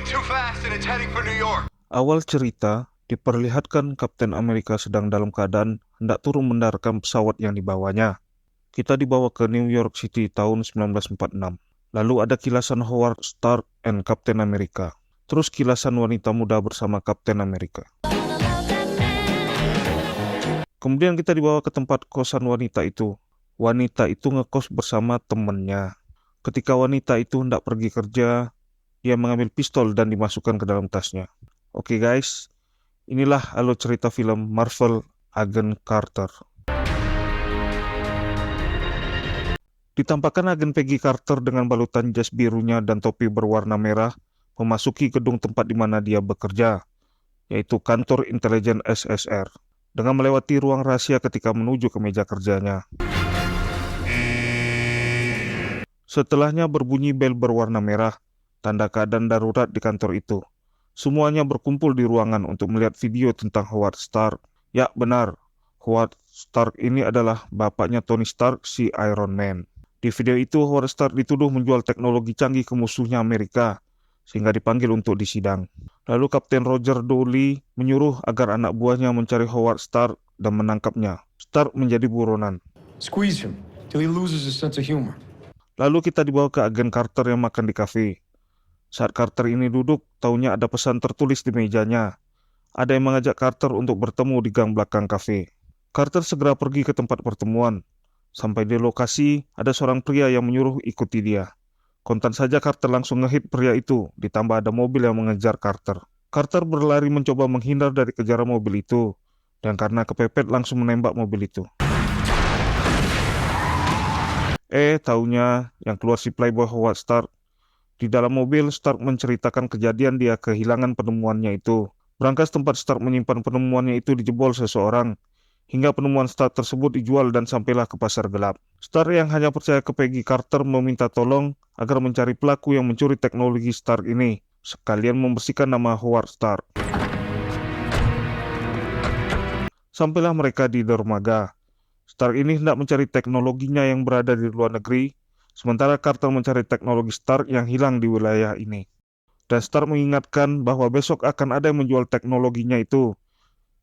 too fast and it's heading for New York. Awal cerita diperlihatkan Kapten Amerika sedang dalam keadaan hendak turun mendaratkan pesawat yang dibawanya. Kita dibawa ke New York City tahun 1946. Lalu ada kilasan Howard Stark and Kapten Amerika. Terus kilasan wanita muda bersama Kapten Amerika. Kemudian kita dibawa ke tempat kosan wanita itu. Wanita itu ngekos bersama temannya. Ketika wanita itu hendak pergi kerja, dia mengambil pistol dan dimasukkan ke dalam tasnya. Oke guys, inilah alur cerita film Marvel Agent Carter. Ditampakkan agen Peggy Carter dengan balutan jas birunya dan topi berwarna merah memasuki gedung tempat di mana dia bekerja, yaitu kantor intelijen SSR, dengan melewati ruang rahasia ketika menuju ke meja kerjanya. Setelahnya berbunyi bel berwarna merah, tanda keadaan darurat di kantor itu. Semuanya berkumpul di ruangan untuk melihat video tentang Howard Stark. Ya benar, Howard Stark ini adalah bapaknya Tony Stark, si Iron Man. Di video itu Howard Stark dituduh menjual teknologi canggih ke musuhnya Amerika, sehingga dipanggil untuk disidang. Lalu Kapten Roger Dooley menyuruh agar anak buahnya mencari Howard Stark dan menangkapnya. Stark menjadi buronan. Squeeze him till he loses his sense of humor. Lalu kita dibawa ke agen Carter yang makan di kafe. Saat Carter ini duduk, taunya ada pesan tertulis di mejanya. Ada yang mengajak Carter untuk bertemu di gang belakang kafe. Carter segera pergi ke tempat pertemuan. Sampai di lokasi, ada seorang pria yang menyuruh ikuti dia. Kontan saja Carter langsung ngehit pria itu, ditambah ada mobil yang mengejar Carter. Carter berlari mencoba menghindar dari kejaran mobil itu, dan karena kepepet langsung menembak mobil itu. Taunya yang keluar si playboy Howard Stark. Di dalam mobil, Stark menceritakan kejadian dia kehilangan penemuannya itu. Berangkas tempat Stark menyimpan penemuannya itu dijebol seseorang, hingga penemuan Stark tersebut dijual dan sampailah ke pasar gelap. Stark yang hanya percaya ke Peggy Carter meminta tolong agar mencari pelaku yang mencuri teknologi Stark ini, sekalian membersihkan nama Howard Stark. Sampailah mereka di dermaga. Stark ini hendak mencari teknologinya yang berada di luar negeri, sementara Carter mencari teknologi Stark yang hilang di wilayah ini. Dan Stark mengingatkan bahwa besok akan ada yang menjual teknologinya itu,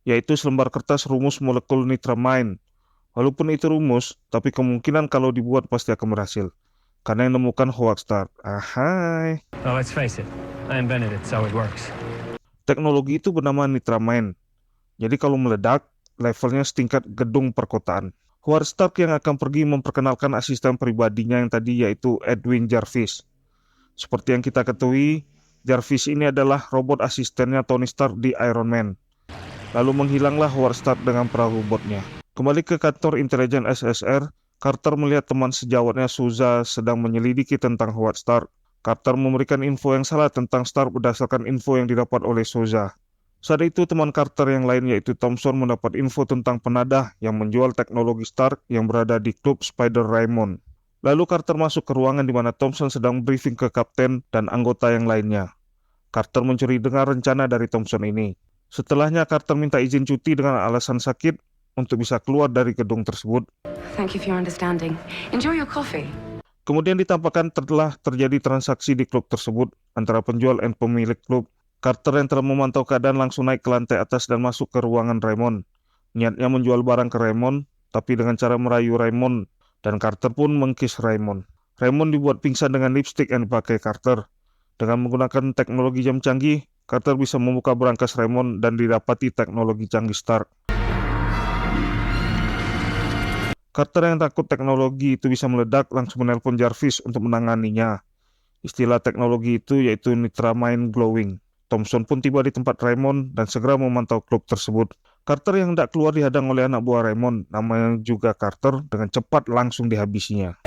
yaitu selembar kertas rumus molekul nitramine. Walaupun itu rumus, tapi kemungkinan kalau dibuat pasti akan berhasil, karena yang menemukan Howard Stark. Ahai. Well, let's face it, I invented it, so it works. Teknologi itu bernama nitramine. Jadi kalau meledak, levelnya setingkat gedung perkotaan. Howard Stark yang akan pergi memperkenalkan asisten pribadinya yang tadi, yaitu Edwin Jarvis. Seperti yang kita ketahui, Jarvis ini adalah robot asistennya Tony Stark di Iron Man. Lalu menghilanglah Howard Stark dengan perahu robotnya. Kembali ke kantor intelijen SSR, Carter melihat teman sejawatnya Souza sedang menyelidiki tentang Howard Stark. Carter memberikan info yang salah tentang Stark berdasarkan info yang didapat oleh Souza. Saat itu teman Carter yang lain yaitu Thompson mendapat info tentang penadah yang menjual teknologi Stark yang berada di klub Spider Raymond. Lalu Carter masuk ke ruangan di mana Thompson sedang briefing ke kapten dan anggota yang lainnya. Carter mencuri dengar rencana dari Thompson ini. Setelahnya Carter minta izin cuti dengan alasan sakit untuk bisa keluar dari gedung tersebut. Thank you for your understanding. Enjoy your coffee. Kemudian ditampakkan telah terjadi transaksi di klub tersebut antara penjual dan pemilik klub. Carter yang telah memantau keadaan langsung naik ke lantai atas dan masuk ke ruangan Raymond. Niatnya menjual barang ke Raymond, tapi dengan cara merayu Raymond, dan Carter pun mengkis Raymond. Raymond dibuat pingsan dengan lipstick yang dipakai Carter. Dengan menggunakan teknologi jam canggih, Carter bisa membuka berangkas Raymond dan didapati teknologi canggih Stark. Carter yang takut teknologi itu bisa meledak langsung menelpon Jarvis untuk menanganinya. Istilah teknologi itu yaitu nitramine glowing. Thompson pun tiba di tempat Raymond dan segera memantau klub tersebut. Carter yang hendak keluar dihadang oleh anak buah Raymond, namanya juga Carter, dengan cepat langsung dihabisinya.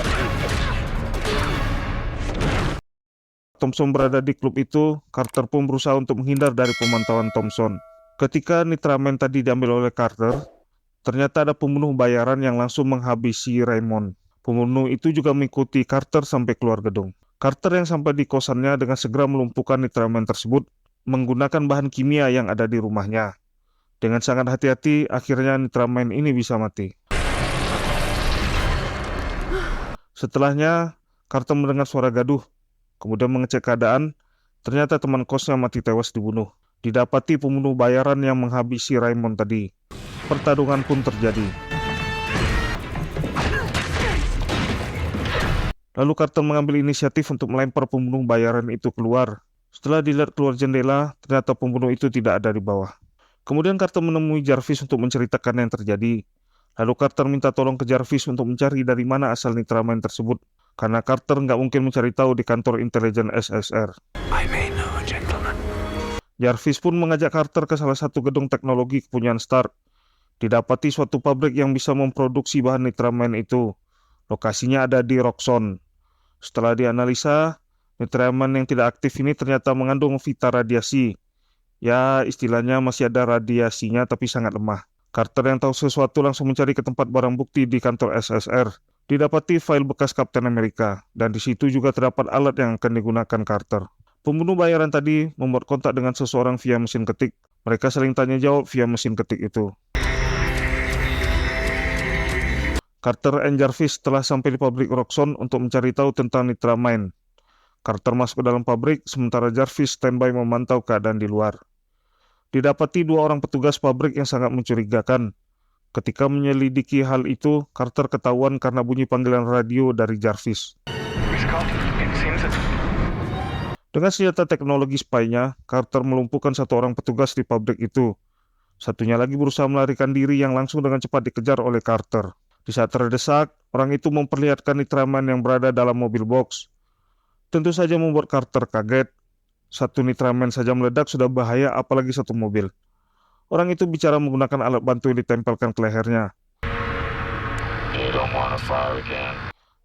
Thompson berada di klub itu, Carter pun berusaha untuk menghindar dari pemantauan Thompson. Ketika nitramine tadi diambil oleh Carter, ternyata ada pembunuh bayaran yang langsung menghabisi Raymond. Pembunuh itu juga mengikuti Carter sampai keluar gedung. Carter yang sampai di kosannya dengan segera melumpuhkan nitramine tersebut menggunakan bahan kimia yang ada di rumahnya. Dengan sangat hati-hati, akhirnya nitramine ini bisa mati. Setelahnya, Carter mendengar suara gaduh, kemudian mengecek keadaan. Ternyata teman kosnya mati tewas dibunuh. Didapati pembunuh bayaran yang menghabisi Raymond tadi. Pertarungan pun terjadi. Lalu Carter mengambil inisiatif untuk melempar pembunuh bayaran itu keluar. Setelah dilihat keluar jendela, ternyata pembunuh itu tidak ada di bawah. Kemudian Carter menemui Jarvis untuk menceritakan yang terjadi. Lalu Carter minta tolong ke Jarvis untuk mencari dari mana asal Nitramind tersebut. Karena Carter nggak mungkin mencari tahu di kantor intelijen SSR. I may know a gentleman. Jarvis pun mengajak Carter ke salah satu gedung teknologi kepunyaan Stark. Didapati suatu pabrik yang bisa memproduksi bahan Nitramind itu. Lokasinya ada di Roxxon. Setelah dianalisa, Nitramind yang tidak aktif ini ternyata mengandung vita radiasi. Ya, istilahnya masih ada radiasinya tapi sangat lemah. Carter yang tahu sesuatu langsung mencari ke tempat barang bukti di kantor SSR. Didapati file bekas Kapten Amerika, dan di situ juga terdapat alat yang akan digunakan Carter. Pembunuh bayaran tadi membuat kontak dengan seseorang via mesin ketik. Mereka saling tanya jawab via mesin ketik itu. Carter and Jarvis telah sampai di pabrik Roxxon untuk mencari tahu tentang Nitramind. Carter masuk ke dalam pabrik, sementara Jarvis standby memantau keadaan di luar. Didapati 2 orang petugas pabrik yang sangat mencurigakan. Ketika menyelidiki hal itu, Carter ketahuan karena bunyi panggilan radio dari Jarvis. Dengan senjata teknologi spy-nya, Carter melumpuhkan 1 orang petugas di pabrik itu. Satunya lagi berusaha melarikan diri yang langsung dengan cepat dikejar oleh Carter. Di saat terdesak, orang itu memperlihatkan Nitramind yang berada dalam mobil box. Tentu saja membuat Carter kaget. 1 Nitramind saja meledak sudah bahaya, apalagi 1 mobil. Orang itu bicara menggunakan alat bantu yang ditempelkan ke lehernya.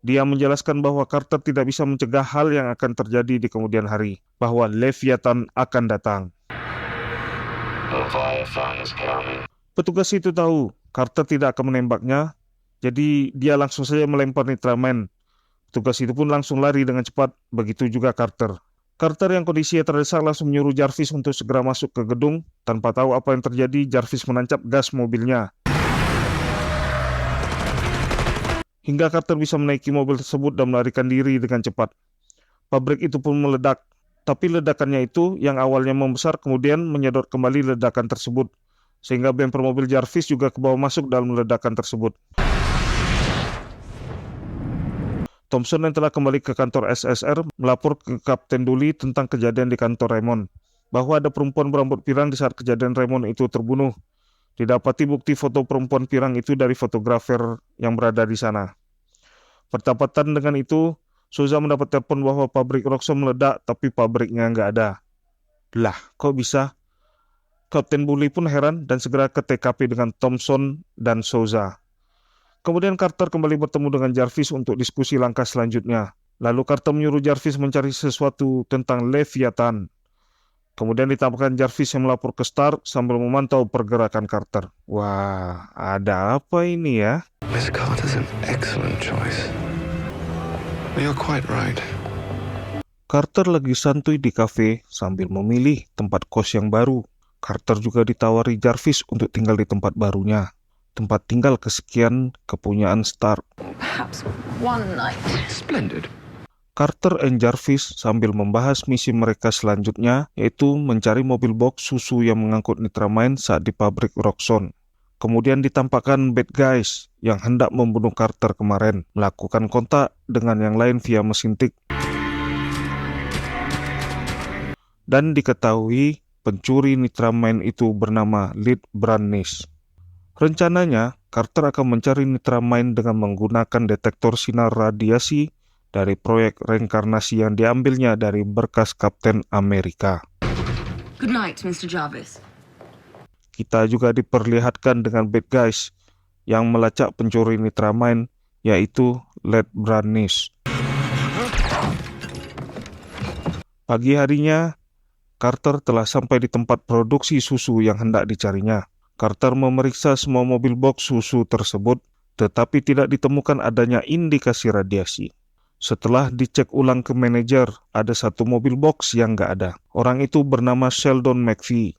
Dia menjelaskan bahwa Carter tidak bisa mencegah hal yang akan terjadi di kemudian hari, bahwa Leviathan akan datang. Petugas itu tahu Carter tidak akan menembaknya, jadi dia langsung saja melempar Nitramind. Petugas itu pun langsung lari dengan cepat, begitu juga Carter. Carter yang kondisinya terdesak langsung menyuruh Jarvis untuk segera masuk ke gedung. Tanpa tahu apa yang terjadi, Jarvis menancap gas mobilnya. Hingga Carter bisa menaiki mobil tersebut dan melarikan diri dengan cepat. Pabrik itu pun meledak. Tapi ledakannya itu yang awalnya membesar kemudian menyedot kembali ledakan tersebut. Sehingga bemper mobil Jarvis juga kebawa masuk dalam ledakan tersebut. Thompson yang telah kembali ke kantor SSR melapor ke Kapten Dooley tentang kejadian di kantor Raymond, bahwa ada perempuan berambut pirang di saat kejadian Raymond itu terbunuh. Didapati bukti foto perempuan pirang itu dari fotografer yang berada di sana. Bertepatan dengan itu, Souza mendapat telepon bahwa pabrik Roxxon meledak tapi pabriknya nggak ada. Lah, kok bisa? Kapten Dooley pun heran dan segera ke TKP dengan Thompson dan Souza. Kemudian Carter kembali bertemu dengan Jarvis untuk diskusi langkah selanjutnya. Lalu Carter menyuruh Jarvis mencari sesuatu tentang Leviathan. Kemudian ditambahkan Jarvis yang melapor ke Stark sambil memantau pergerakan Carter. Wah, ada apa ini ya? Miss Carter's an excellent choice. You're quite right. Carter lagi santuy di kafe sambil memilih tempat kos yang baru. Carter juga ditawari Jarvis untuk tinggal di tempat barunya. Tempat tinggal kesekian kepunyaan Stark. Perhaps one night. Splendid. Carter and Jarvis sambil membahas misi mereka selanjutnya, yaitu mencari mobil box susu yang mengangkut Nitramind saat di pabrik Roxxon. Kemudian ditampakkan bad guys yang hendak membunuh Carter kemarin, melakukan kontak dengan yang lain via mesin tik. Dan diketahui pencuri Nitramind itu bernama Lead Brannish. Rencananya, Carter akan mencari Nitramind dengan menggunakan detektor sinar radiasi dari proyek reinkarnasi yang diambilnya dari berkas Kapten Amerika. Good night, Mr. Jarvis. Kita juga diperlihatkan dengan bad guys yang melacak pencuri Nitramind, yaitu Lead Brannish. Pagi harinya, Carter telah sampai di tempat produksi susu yang hendak dicarinya. Carter memeriksa semua mobil box susu tersebut, tetapi tidak ditemukan adanya indikasi radiasi. Setelah dicek ulang ke manajer, ada 1 mobil box yang nggak ada. Orang itu bernama Sheldon McPhee.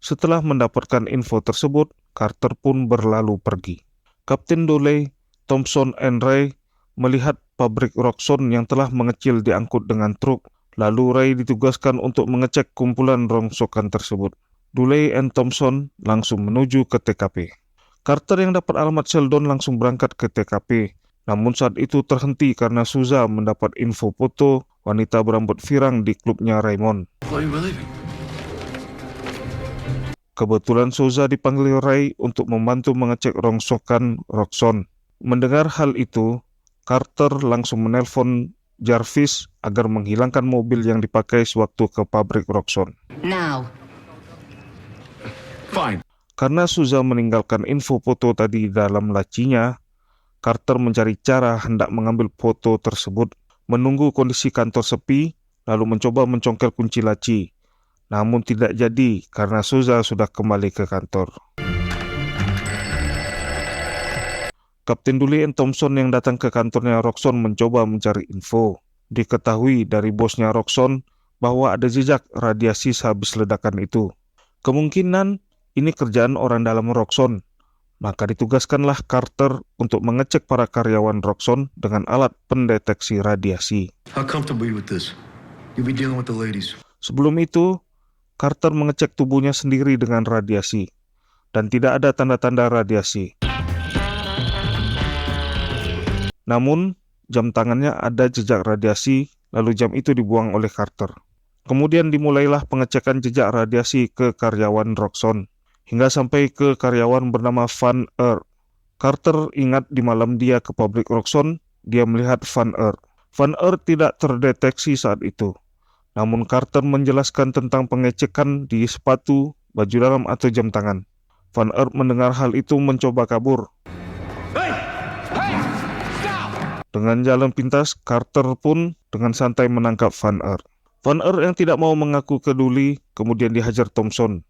Setelah mendapatkan info tersebut, Carter pun berlalu pergi. Kapten Dooley, Thompson, and Ray melihat pabrik Roxxon yang telah mengecil diangkut dengan truk, Lalu Ray ditugaskan untuk mengecek kumpulan rongsokan tersebut. Dooley and Thompson langsung menuju ke TKP. Carter yang dapat alamat Sheldon langsung berangkat ke TKP. Namun saat itu terhenti karena Souza mendapat info foto wanita berambut firang di klubnya Raymond. Kebetulan Souza dipanggil Ray untuk membantu mengecek rongsokan Roxxon. Mendengar hal itu, Carter langsung menelpon Jarvis agar menghilangkan mobil yang dipakai sewaktu ke pabrik Roxxon. Now. Fine. Karena Souza meninggalkan info foto tadi dalam lacinya, Carter mencari cara hendak mengambil foto tersebut, menunggu kondisi kantor sepi, lalu mencoba mencongkel kunci laci. Namun tidak jadi karena Souza sudah kembali ke kantor. Kapten Dooley and Thompson yang datang ke kantornya Roxxon mencoba mencari info. Diketahui dari bosnya Roxxon bahwa ada jejak radiasi sehabis ledakan itu. Kemungkinan ini kerjaan orang dalam Roxxon. Maka ditugaskanlah Carter untuk mengecek para karyawan Roxxon dengan alat pendeteksi radiasi. How comfortable are you with this? You'll be dealing with the ladies. Sebelum itu, Carter mengecek tubuhnya sendiri dengan radiasi, dan tidak ada tanda-tanda radiasi. Namun, jam tangannya ada jejak radiasi, lalu jam itu dibuang oleh Carter. Kemudian dimulailah pengecekan jejak radiasi ke karyawan Roxxon, hingga sampai ke karyawan bernama Van Earth. Carter ingat di malam dia ke pabrik Roxxon, dia melihat Van Earth. Van Earth tidak terdeteksi saat itu. Namun Carter menjelaskan tentang pengecekan di sepatu, baju dalam atau jam tangan. Van Earth mendengar hal itu mencoba kabur. Dengan jalan pintas, Carter pun dengan santai menangkap Van Earth. Van Earth yang tidak mau mengaku ke Dooley, kemudian dihajar Thompson.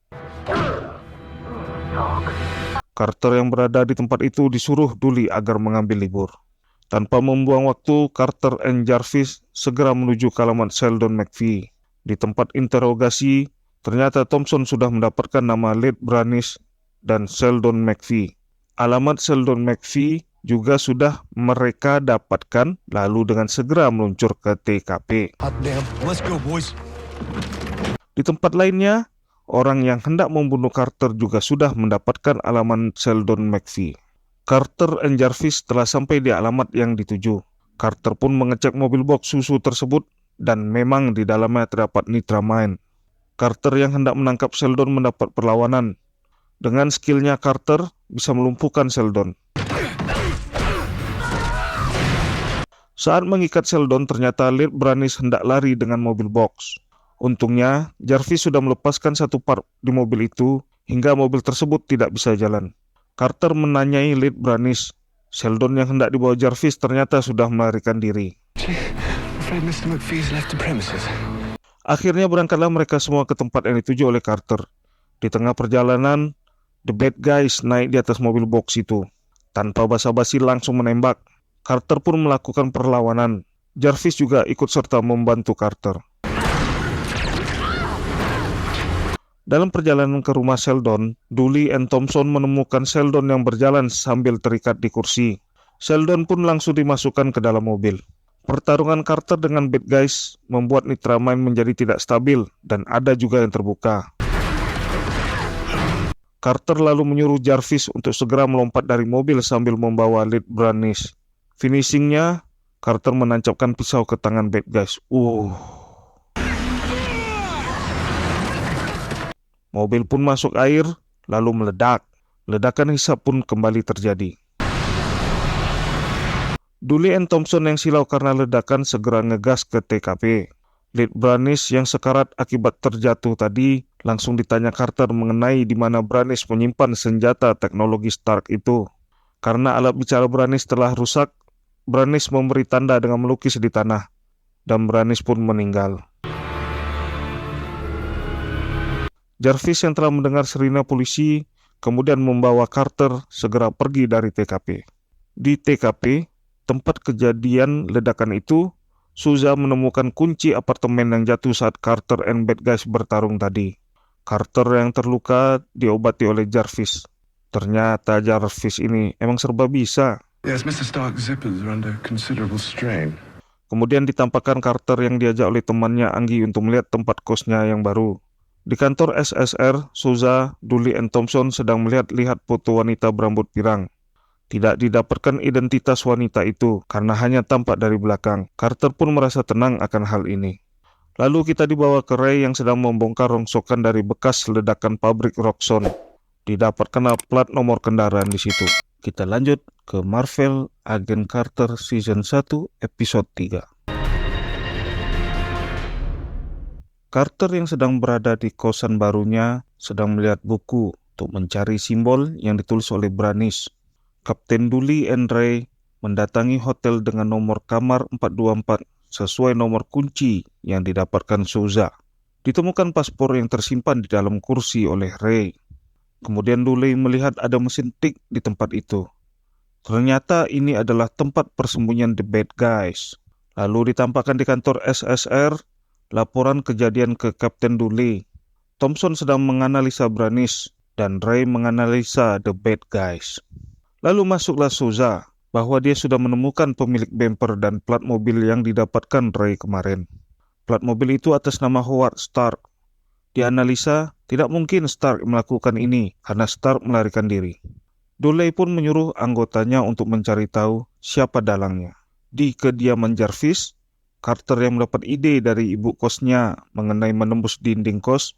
Carter yang berada di tempat itu disuruh Dooley agar mengambil libur. Tanpa membuang waktu, Carter and Jarvis segera menuju ke alamat Sheldon McPhee. Di tempat interogasi, ternyata Thompson sudah mendapatkan nama Lead Branis dan Sheldon McPhee. Alamat Sheldon McPhee juga sudah mereka dapatkan, lalu dengan segera meluncur ke TKP. Let's go, boys. Di tempat lainnya, orang yang hendak membunuh Carter juga sudah mendapatkan alamat Sheldon McPhee. Carter and Jarvis telah sampai di alamat yang dituju. Carter pun mengecek mobil box susu tersebut dan memang di dalamnya terdapat nitramine. Carter yang hendak menangkap Sheldon mendapat perlawanan. Dengan skillnya Carter bisa melumpuhkan Sheldon. Saat mengikat Sheldon, ternyata Lead Branis hendak lari dengan mobil box. Untungnya, Jarvis sudah melepaskan satu part di mobil itu hingga mobil tersebut tidak bisa jalan. Carter menanyai Lead Branis. Sheldon yang hendak dibawa Jarvis ternyata sudah melarikan diri. Akhirnya berangkatlah mereka semua ke tempat yang dituju oleh Carter. Di tengah perjalanan, the bad guys naik di atas mobil box itu. Tanpa basa-basi langsung menembak. Carter pun melakukan perlawanan. Jarvis juga ikut serta membantu Carter. Dalam perjalanan ke rumah Sheldon, Dooley and Thompson menemukan Sheldon yang berjalan sambil terikat di kursi. Sheldon pun langsung dimasukkan ke dalam mobil. Pertarungan Carter dengan bad guys membuat nitramine menjadi tidak stabil dan ada juga yang terbuka. Carter lalu menyuruh Jarvis untuk segera melompat dari mobil sambil membawa Lead Branis. Finishingnya, Carter menancapkan pisau ke tangan bad guys. Mobil pun masuk air, lalu meledak. Ledakan hisap pun kembali terjadi. Dooley and Thompson yang silau karena ledakan segera ngegas ke TKP. Lead Branis yang sekarat akibat terjatuh tadi langsung ditanya Carter mengenai di mana Branis menyimpan senjata teknologi Stark itu. Karena alat bicara Branis telah rusak, Branis memberi tanda dengan melukis di tanah, dan Branis pun meninggal. Jarvis yang telah mendengar sirine polisi kemudian membawa Carter segera pergi dari TKP. Di TKP, tempat kejadian ledakan itu, Souza menemukan kunci apartemen yang jatuh saat Carter and bad guys bertarung tadi. Carter yang terluka diobati oleh Jarvis. Ternyata Jarvis ini emang serba bisa. Yes, Mr. Stark's zippers are under considerable strain. Kemudian ditampakkan Carter yang diajak oleh temannya Anggi untuk melihat tempat kosnya yang baru. Di kantor SSR, Souza, Dooley, and Thompson sedang melihat-lihat foto wanita berambut pirang. Tidak didapatkan identitas wanita itu karena hanya tampak dari belakang. Carter pun merasa tenang akan hal ini. Lalu kita dibawa ke Ray yang sedang membongkar rongsokan dari bekas ledakan pabrik Roxxon. Didapatkan plat nomor kendaraan di situ. Kita lanjut ke Marvel Agent Carter Season 1 Episode 3. Carter yang sedang berada di kosan barunya sedang melihat buku untuk mencari simbol yang ditulis oleh Branis. Kapten Dooley and Ray mendatangi hotel dengan nomor kamar 424 sesuai nomor kunci yang didapatkan Souza. Ditemukan paspor yang tersimpan di dalam kursi oleh Ray. Kemudian Dooley melihat ada mesin tik di tempat itu. Ternyata ini adalah tempat persembunyian The Bad Guys. Lalu ditampakkan di kantor SSR laporan kejadian ke Kapten Dooley. Thompson sedang menganalisa Branis dan Ray menganalisa The Bad Guys. Lalu masuklah Souza bahwa dia sudah menemukan pemilik bumper dan plat mobil yang didapatkan Ray kemarin. Plat mobil itu atas nama Howard Stark. Dianalisa, tidak mungkin Stark melakukan ini karena Stark melarikan diri. Dooley pun menyuruh anggotanya untuk mencari tahu siapa dalangnya. Di kediaman Jarvis, Carter yang mendapat ide dari ibu kosnya mengenai menembus dinding kos,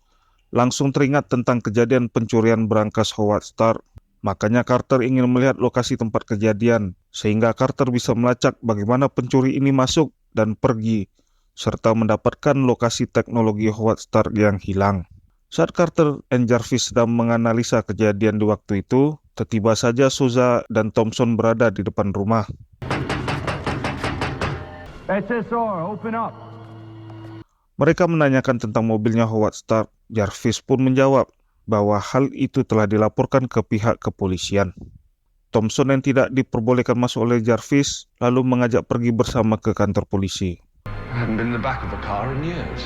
langsung teringat tentang kejadian pencurian berangkas Howard Stark. Makanya Carter ingin melihat lokasi tempat kejadian, sehingga Carter bisa melacak bagaimana pencuri ini masuk dan pergi, serta mendapatkan lokasi teknologi Howard Stark yang hilang. Saat Carter dan Jarvis sedang menganalisa kejadian di waktu itu, tiba saja Souza dan Thompson berada di depan rumah. SSR, open up. Mereka menanyakan tentang mobilnya Howard Stark. Jarvis pun menjawab bahwa hal itu telah dilaporkan ke pihak kepolisian. Thompson yang tidak diperbolehkan masuk oleh Jarvis lalu mengajak pergi bersama ke kantor polisi. I hadn't been in the back of a car in years.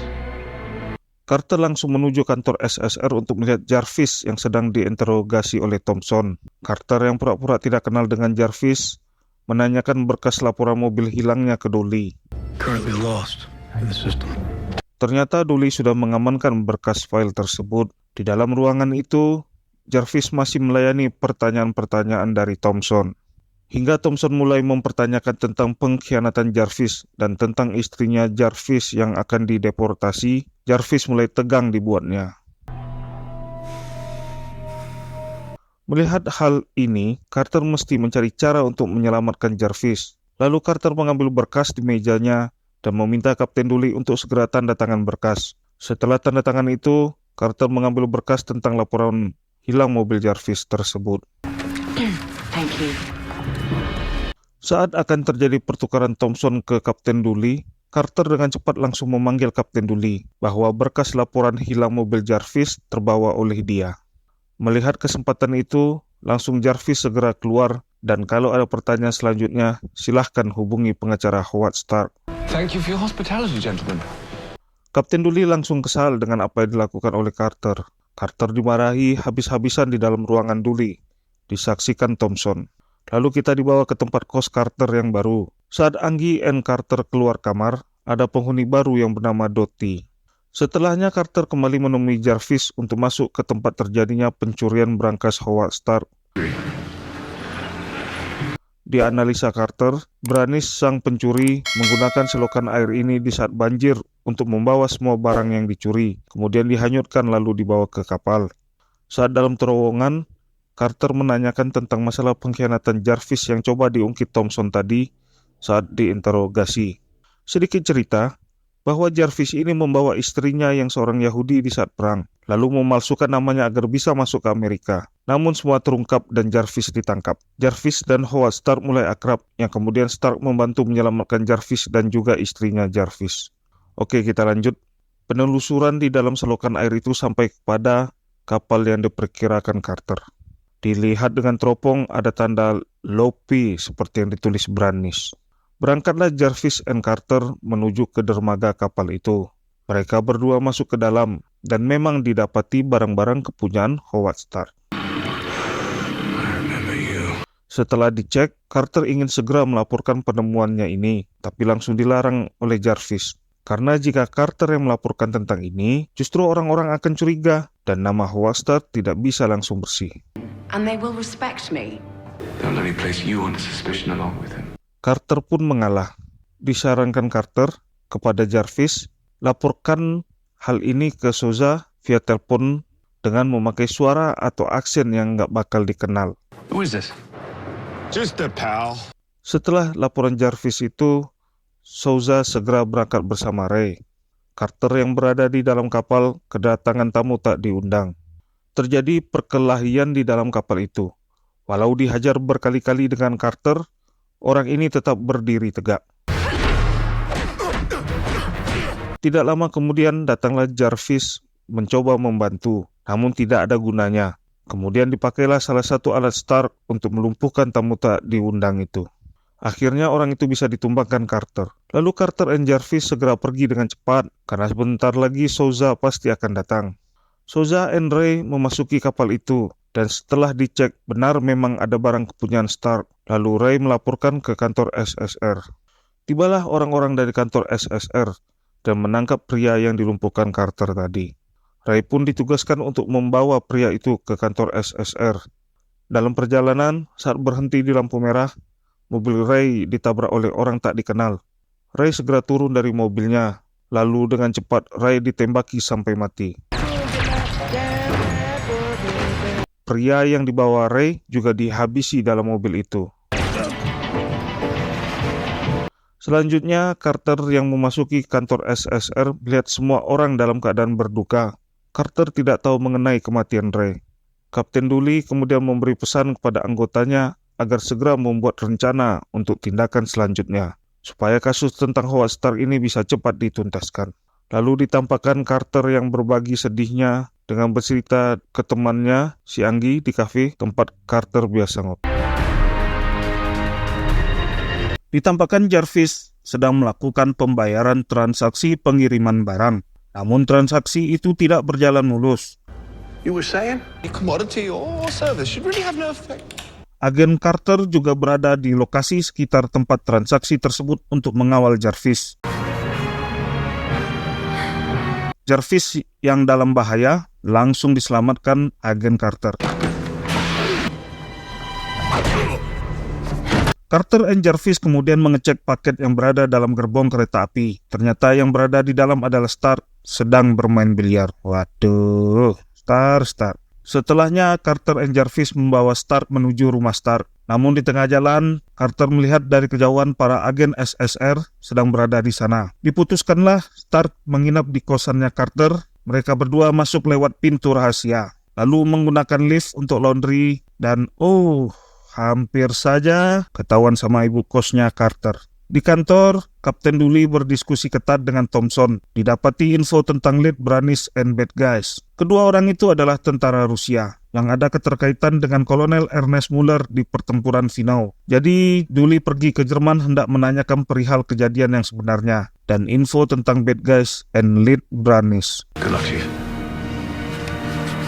Carter langsung menuju kantor SSR untuk melihat Jarvis yang sedang diinterogasi oleh Thompson. Carter yang pura-pura tidak kenal dengan Jarvis menanyakan berkas laporan mobil hilangnya ke Dooley. Currently lost in the system. Ternyata Dooley sudah mengamankan berkas file tersebut. Di dalam ruangan itu, Jarvis masih melayani pertanyaan-pertanyaan dari Thompson. Hingga Thompson mulai mempertanyakan tentang pengkhianatan Jarvis dan tentang istrinya Jarvis yang akan dideportasi. Jarvis mulai tegang dibuatnya. Melihat hal ini, Carter mesti mencari cara untuk menyelamatkan Jarvis. Lalu Carter mengambil berkas di mejanya dan meminta Kapten Dooley untuk segera tanda tangan berkas. Setelah tanda tangan itu, Carter mengambil berkas tentang laporan hilang mobil Jarvis tersebut. Thank you. Saat akan terjadi pertukaran Thompson ke Kapten Dooley, Carter dengan cepat langsung memanggil Kapten Dooley bahwa berkas laporan hilang mobil Jarvis terbawa oleh dia. Melihat kesempatan itu, langsung Jarvis segera keluar dan kalau ada pertanyaan selanjutnya, silahkan hubungi pengacara Howard Stark. Thank you for your hospitality, gentlemen. Kapten Dooley langsung kesal dengan apa yang dilakukan oleh Carter. Carter dimarahi habis-habisan di dalam ruangan Dooley, disaksikan Thompson. Lalu kita dibawa ke tempat kos Carter yang baru. Saat Anggi dan Carter keluar kamar, ada penghuni baru yang bernama Dottie. Setelahnya Carter kembali menemui Jarvis untuk masuk ke tempat terjadinya pencurian berangkas Howard Stark. Di analisa Carter, Branis sang pencuri menggunakan selokan air ini di saat banjir untuk membawa semua barang yang dicuri, kemudian dihanyutkan lalu dibawa ke kapal. Saat dalam terowongan, Carter menanyakan tentang masalah pengkhianatan Jarvis yang coba diungkit Thompson tadi saat diinterogasi. Sedikit cerita bahwa Jarvis ini membawa istrinya yang seorang Yahudi di saat perang, lalu memalsukan namanya agar bisa masuk ke Amerika. Namun semua terungkap dan Jarvis ditangkap. Jarvis dan Howard Stark mulai akrab, yang kemudian Stark membantu menyelamatkan Jarvis dan juga istrinya Jarvis. Oke, kita lanjut. Penelusuran di dalam selokan air itu sampai kepada kapal yang diperkirakan Carter. Dilihat dengan teropong ada tanda Lopi seperti yang ditulis Branis. Berangkatlah Jarvis and Carter menuju ke dermaga kapal itu. Mereka berdua masuk ke dalam dan memang didapati barang-barang kepunyaan Howard Stark. Setelah dicek, Carter ingin segera melaporkan penemuannya ini, tapi langsung dilarang oleh Jarvis. Karena jika Carter yang melaporkan tentang ini, justru orang-orang akan curiga, dan nama Howard Stark tidak bisa langsung bersih. And they will respect me. They'll only place you under suspicion along with him. Carter pun mengalah. Disarankan Carter kepada Jarvis, laporkan hal ini ke Souza via telepon dengan memakai suara atau aksen yang nggak bakal dikenal. Who is this? Just a pal. Setelah laporan Jarvis itu, Souza segera berangkat bersama Ray. Carter yang berada di dalam kapal kedatangan tamu tak diundang. Terjadi perkelahian di dalam kapal itu. Walau dihajar berkali-kali dengan Carter, orang ini tetap berdiri tegak. Tidak lama kemudian datanglah Jarvis mencoba membantu, namun tidak ada gunanya. Kemudian dipakailah salah satu alat Stark untuk melumpuhkan tamu tak diundang itu. Akhirnya orang itu bisa ditumbangkan Carter. Lalu Carter dan Jarvis segera pergi dengan cepat, karena sebentar lagi Souza pasti akan datang. Souza dan Ray memasuki kapal itu, dan setelah dicek benar memang ada barang kepunyaan Stark, lalu Ray melaporkan ke kantor SSR. Tibalah orang-orang dari kantor SSR, dan menangkap pria yang dilumpuhkan Carter tadi. Ray pun ditugaskan untuk membawa pria itu ke kantor SSR. Dalam perjalanan, saat berhenti di lampu merah, mobil Ray ditabrak oleh orang tak dikenal. Ray segera turun dari mobilnya, lalu dengan cepat Ray ditembaki sampai mati. Pria yang dibawa Ray juga dihabisi dalam mobil itu. Selanjutnya, Carter yang memasuki kantor SSR melihat semua orang dalam keadaan berduka. Carter tidak tahu mengenai kematian Ray. Kapten Dooley kemudian memberi pesan kepada anggotanya agar segera membuat rencana untuk tindakan selanjutnya, supaya kasus tentang Howard Stark ini bisa cepat dituntaskan. Lalu ditampakkan Carter yang berbagi sedihnya dengan bercerita ke temannya, si Anggi, di kafe tempat Carter biasa ngopi. Ditampakkan Jarvis sedang melakukan pembayaran transaksi pengiriman barang. Namun transaksi itu tidak berjalan mulus. You were saying? A commodity or service should really have no effect. Agen Carter juga berada di lokasi sekitar tempat transaksi tersebut untuk mengawal Jarvis. Jarvis yang dalam bahaya langsung diselamatkan agen Carter. Carter dan Jarvis kemudian mengecek paket yang berada dalam gerbong kereta api. Ternyata yang berada di dalam adalah Stark sedang bermain biliar. Waduh, Stark. Setelahnya, Carter dan Jarvis membawa Stark menuju rumah Stark. Namun di tengah jalan, Carter melihat dari kejauhan para agen SSR sedang berada di sana. Diputuskanlah Stark menginap di kosannya Carter. Mereka berdua masuk lewat pintu rahasia, lalu menggunakan lift untuk laundry dan hampir saja ketahuan sama ibu kosnya Carter. Di kantor, Kapten Dooley berdiskusi ketat dengan Thompson. Didapati info tentang Lead Brannish and Bad Guys. Kedua orang itu adalah tentara Rusia yang ada keterkaitan dengan Kolonel Ernest Muller di pertempuran Finau. Jadi, Dooley pergi ke Jerman hendak menanyakan perihal kejadian yang sebenarnya dan info tentang Bad Guys and Lead Brannish. Good luck, Chief.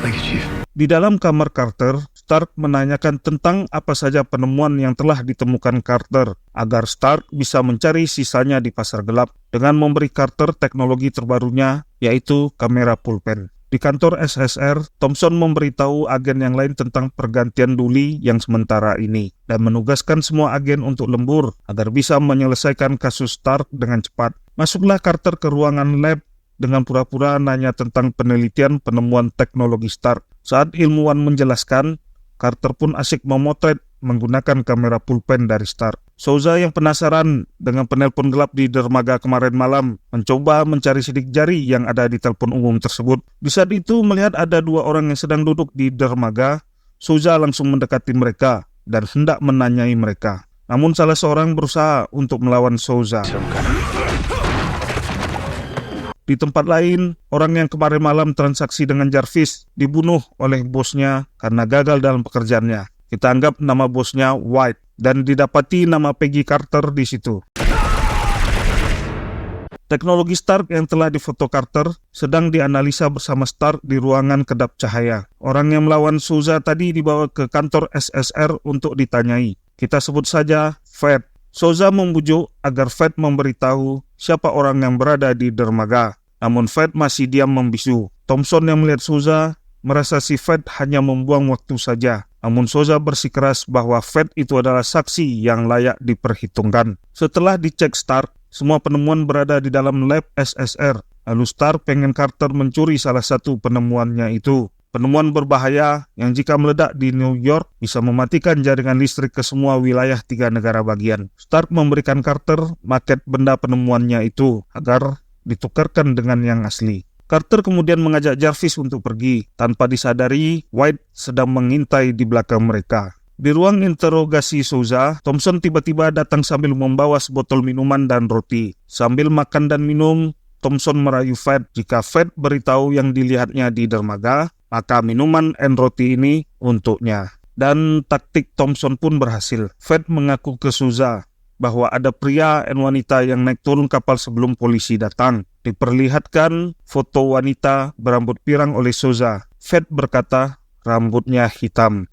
Thank you, Chief. Di dalam kamar Carter, Stark menanyakan tentang apa saja penemuan yang telah ditemukan Carter, agar Stark bisa mencari sisanya di pasar gelap dengan memberi Carter teknologi terbarunya, yaitu kamera pulpen. Di kantor SSR, Thompson memberitahu agen yang lain tentang pergantian Dooley yang sementara ini, dan menugaskan semua agen untuk lembur agar bisa menyelesaikan kasus Stark dengan cepat. Masuklah Carter ke ruangan lab dengan pura-pura nanya tentang penelitian penemuan teknologi Stark. Saat ilmuwan menjelaskan, Carter pun asik memotret menggunakan kamera pulpen dari Stark. Souza yang penasaran dengan penelpon gelap di dermaga kemarin malam mencoba mencari sidik jari yang ada di telepon umum tersebut. Di saat itu melihat ada dua orang yang sedang duduk di dermaga, Souza langsung mendekati mereka dan hendak menanyai mereka. Namun salah seorang berusaha untuk melawan Souza. Di tempat lain, orang yang kemarin malam transaksi dengan Jarvis dibunuh oleh bosnya karena gagal dalam pekerjaannya. Kita anggap nama bosnya White dan didapati nama Peggy Carter di situ. Teknologi Stark yang telah difoto Carter sedang dianalisa bersama Stark di ruangan kedap cahaya. Orang yang melawan Souza tadi dibawa ke kantor SSR untuk ditanyai. Kita sebut saja Fed. Souza membujuk agar Fed memberitahu siapa orang yang berada di dermaga. Namun Fed masih diam membisu. Thompson yang melihat Souza merasa si Fed hanya membuang waktu saja. Namun Souza bersikeras bahwa Fed itu adalah saksi yang layak diperhitungkan. Setelah dicek Stark, semua penemuan berada di dalam lab SSR. Lalu Stark pengen Carter mencuri salah satu penemuannya itu. Penemuan berbahaya yang jika meledak di New York bisa mematikan jaringan listrik ke semua wilayah 3 negara bagian. Stark memberikan Carter maket benda penemuannya itu agar ditukarkan dengan yang asli. Carter kemudian mengajak Jarvis untuk pergi. Tanpa disadari, White sedang mengintai di belakang mereka. Di ruang interogasi Souza, Thompson tiba-tiba datang sambil membawa sebotol minuman dan roti. Sambil makan dan minum, Thompson merayu Fed jika Fed beritahu yang dilihatnya di dermaga, maka minuman dan roti ini untuknya. Dan taktik Thompson pun berhasil. Fed mengaku ke Souza bahwa ada pria dan wanita yang naik turun kapal sebelum polisi datang. Diperlihatkan foto wanita berambut pirang oleh Souza. Fed berkata rambutnya hitam.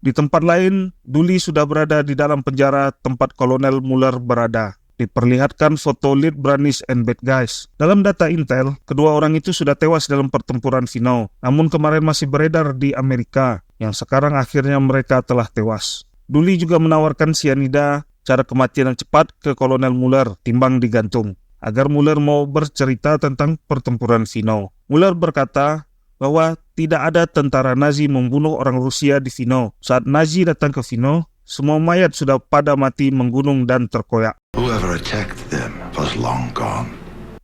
Di tempat lain, Dooley sudah berada di dalam penjara tempat Kolonel Mueller berada. Diperlihatkan foto lead Brannish and bad guys. Dalam data intel, kedua orang itu sudah tewas dalam pertempuran final. Namun kemarin masih beredar di Amerika, yang sekarang akhirnya mereka telah tewas. Dooley juga menawarkan sianida, cara kematian yang cepat ke Kolonel Mueller, timbang digantung, agar Mueller mau bercerita tentang pertempuran final. Mueller berkata bahwa tidak ada tentara Nazi membunuh orang Rusia di Fino. Saat Nazi datang ke Fino, semua mayat sudah pada mati menggunung dan terkoyak. Whoever attacked them was long gone.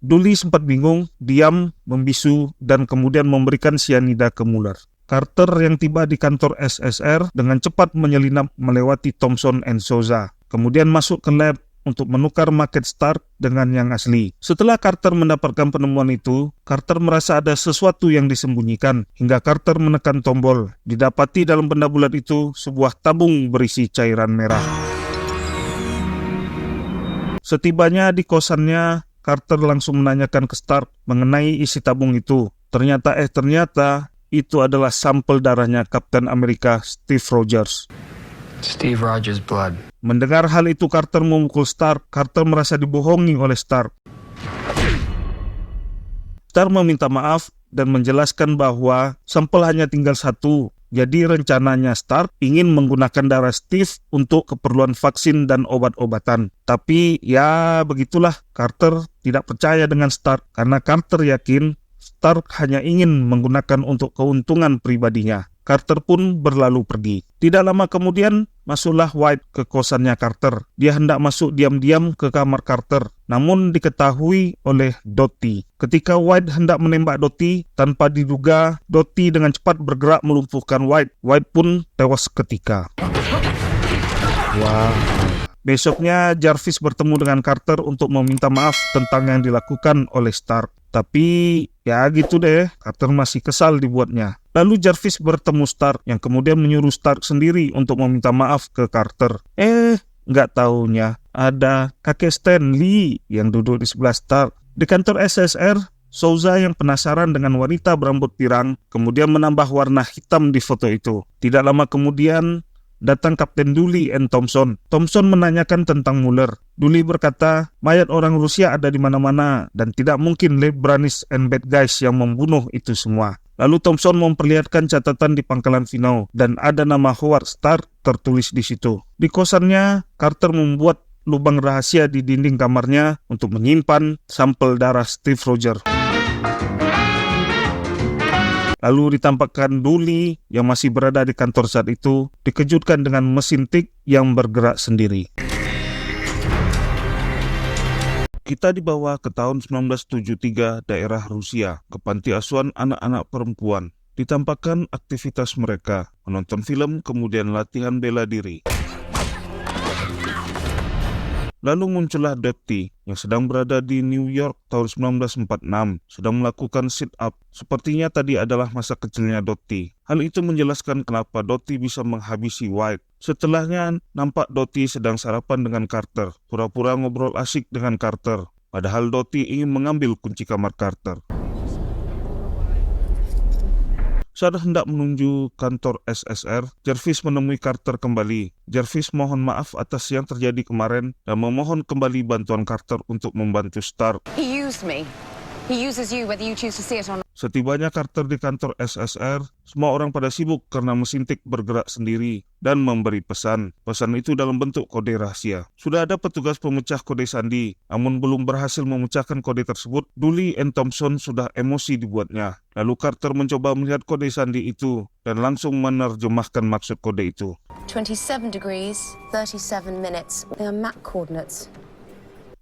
Dooley sempat bingung, diam, membisu, dan kemudian memberikan sianida ke Mueller. Carter yang tiba di kantor SSR dengan cepat menyelinap melewati Thompson and Souza, kemudian masuk ke lab untuk menukar maket Stark dengan yang asli. Setelah Carter mendapatkan penemuan itu, Carter merasa ada sesuatu yang disembunyikan, hingga Carter menekan tombol. Didapati dalam benda bulat itu sebuah tabung berisi cairan merah. Setibanya di kosannya, Carter langsung menanyakan ke Stark mengenai isi tabung itu. Ternyata itu adalah sampel darahnya Kapten Amerika Steve Rogers. Steve Rogers' blood. Mendengar hal itu, Carter memukul Stark. Carter merasa dibohongi oleh Stark. Stark meminta maaf dan menjelaskan bahwa sampel hanya tinggal satu. Jadi rencananya Stark ingin menggunakan darah Steve untuk keperluan vaksin dan obat-obatan. Tapi ya begitulah, Carter tidak percaya dengan Stark karena Carter yakin Stark hanya ingin menggunakan untuk keuntungan pribadinya. Carter pun berlalu pergi. Tidak lama kemudian, masuklah White ke kosannya Carter. Dia hendak masuk diam-diam ke kamar Carter, namun diketahui oleh Dottie. Ketika White hendak menembak Dottie, tanpa diduga, Dottie dengan cepat bergerak melumpuhkan White. White pun tewas seketika. Wah. Besoknya, Jarvis bertemu dengan Carter untuk meminta maaf tentang yang dilakukan oleh Stark. Tapi ya gitu deh, Carter masih kesal dibuatnya. Lalu Jarvis bertemu Stark yang kemudian menyuruh Stark sendiri untuk meminta maaf ke Carter. Nggak taunya ada kakek Stanley yang duduk di sebelah Stark. Di kantor SSR, Souza yang penasaran dengan wanita berambut pirang kemudian menambah warna hitam di foto itu. Tidak lama kemudian datang Kapten Dooley and Thompson. Thompson menanyakan tentang Mueller. Dooley berkata, mayat orang Rusia ada di mana-mana dan tidak mungkin Lev Brannish and bad guys yang membunuh itu semua. Lalu Thompson memperlihatkan catatan di pangkalan Fino dan ada nama Howard Stark tertulis di situ. Di kosannya, Carter membuat lubang rahasia di dinding kamarnya untuk menyimpan sampel darah Steve Rogers. Lalu ditampakkan Dooley yang masih berada di kantor saat itu dikejutkan dengan mesin tik yang bergerak sendiri. Kita dibawa ke tahun 1973 daerah Rusia, ke panti asuhan anak-anak perempuan. Ditampakkan aktivitas mereka, menonton film, kemudian latihan bela diri. Lalu muncullah Dottie yang sedang berada di New York tahun 1946, sedang melakukan sit-up. Sepertinya tadi adalah masa kecilnya Dottie. Hal itu menjelaskan kenapa Dottie bisa menghabisi White. Setelahnya, nampak Dottie sedang sarapan dengan Carter, pura-pura ngobrol asik dengan Carter, padahal Dottie ingin mengambil kunci kamar Carter. Saat hendak menuju kantor SSR, Jervis menemui Carter kembali. Jervis mohon maaf atas yang terjadi kemarin dan memohon kembali bantuan Carter untuk membantu Stark. He used me. He uses you whether you choose to see it or not. Setibanya Carter di kantor SSR, semua orang pada sibuk karena mesin tik bergerak sendiri dan memberi pesan. Pesan itu dalam bentuk kode rahasia. Sudah ada petugas pemecah kode sandi, namun belum berhasil memecahkan kode tersebut. Dooley and Thompson sudah emosi dibuatnya. Lalu Carter mencoba melihat kode sandi itu dan langsung menerjemahkan maksud kode itu. 27 degrees, 37 minutes. They are map coordinates.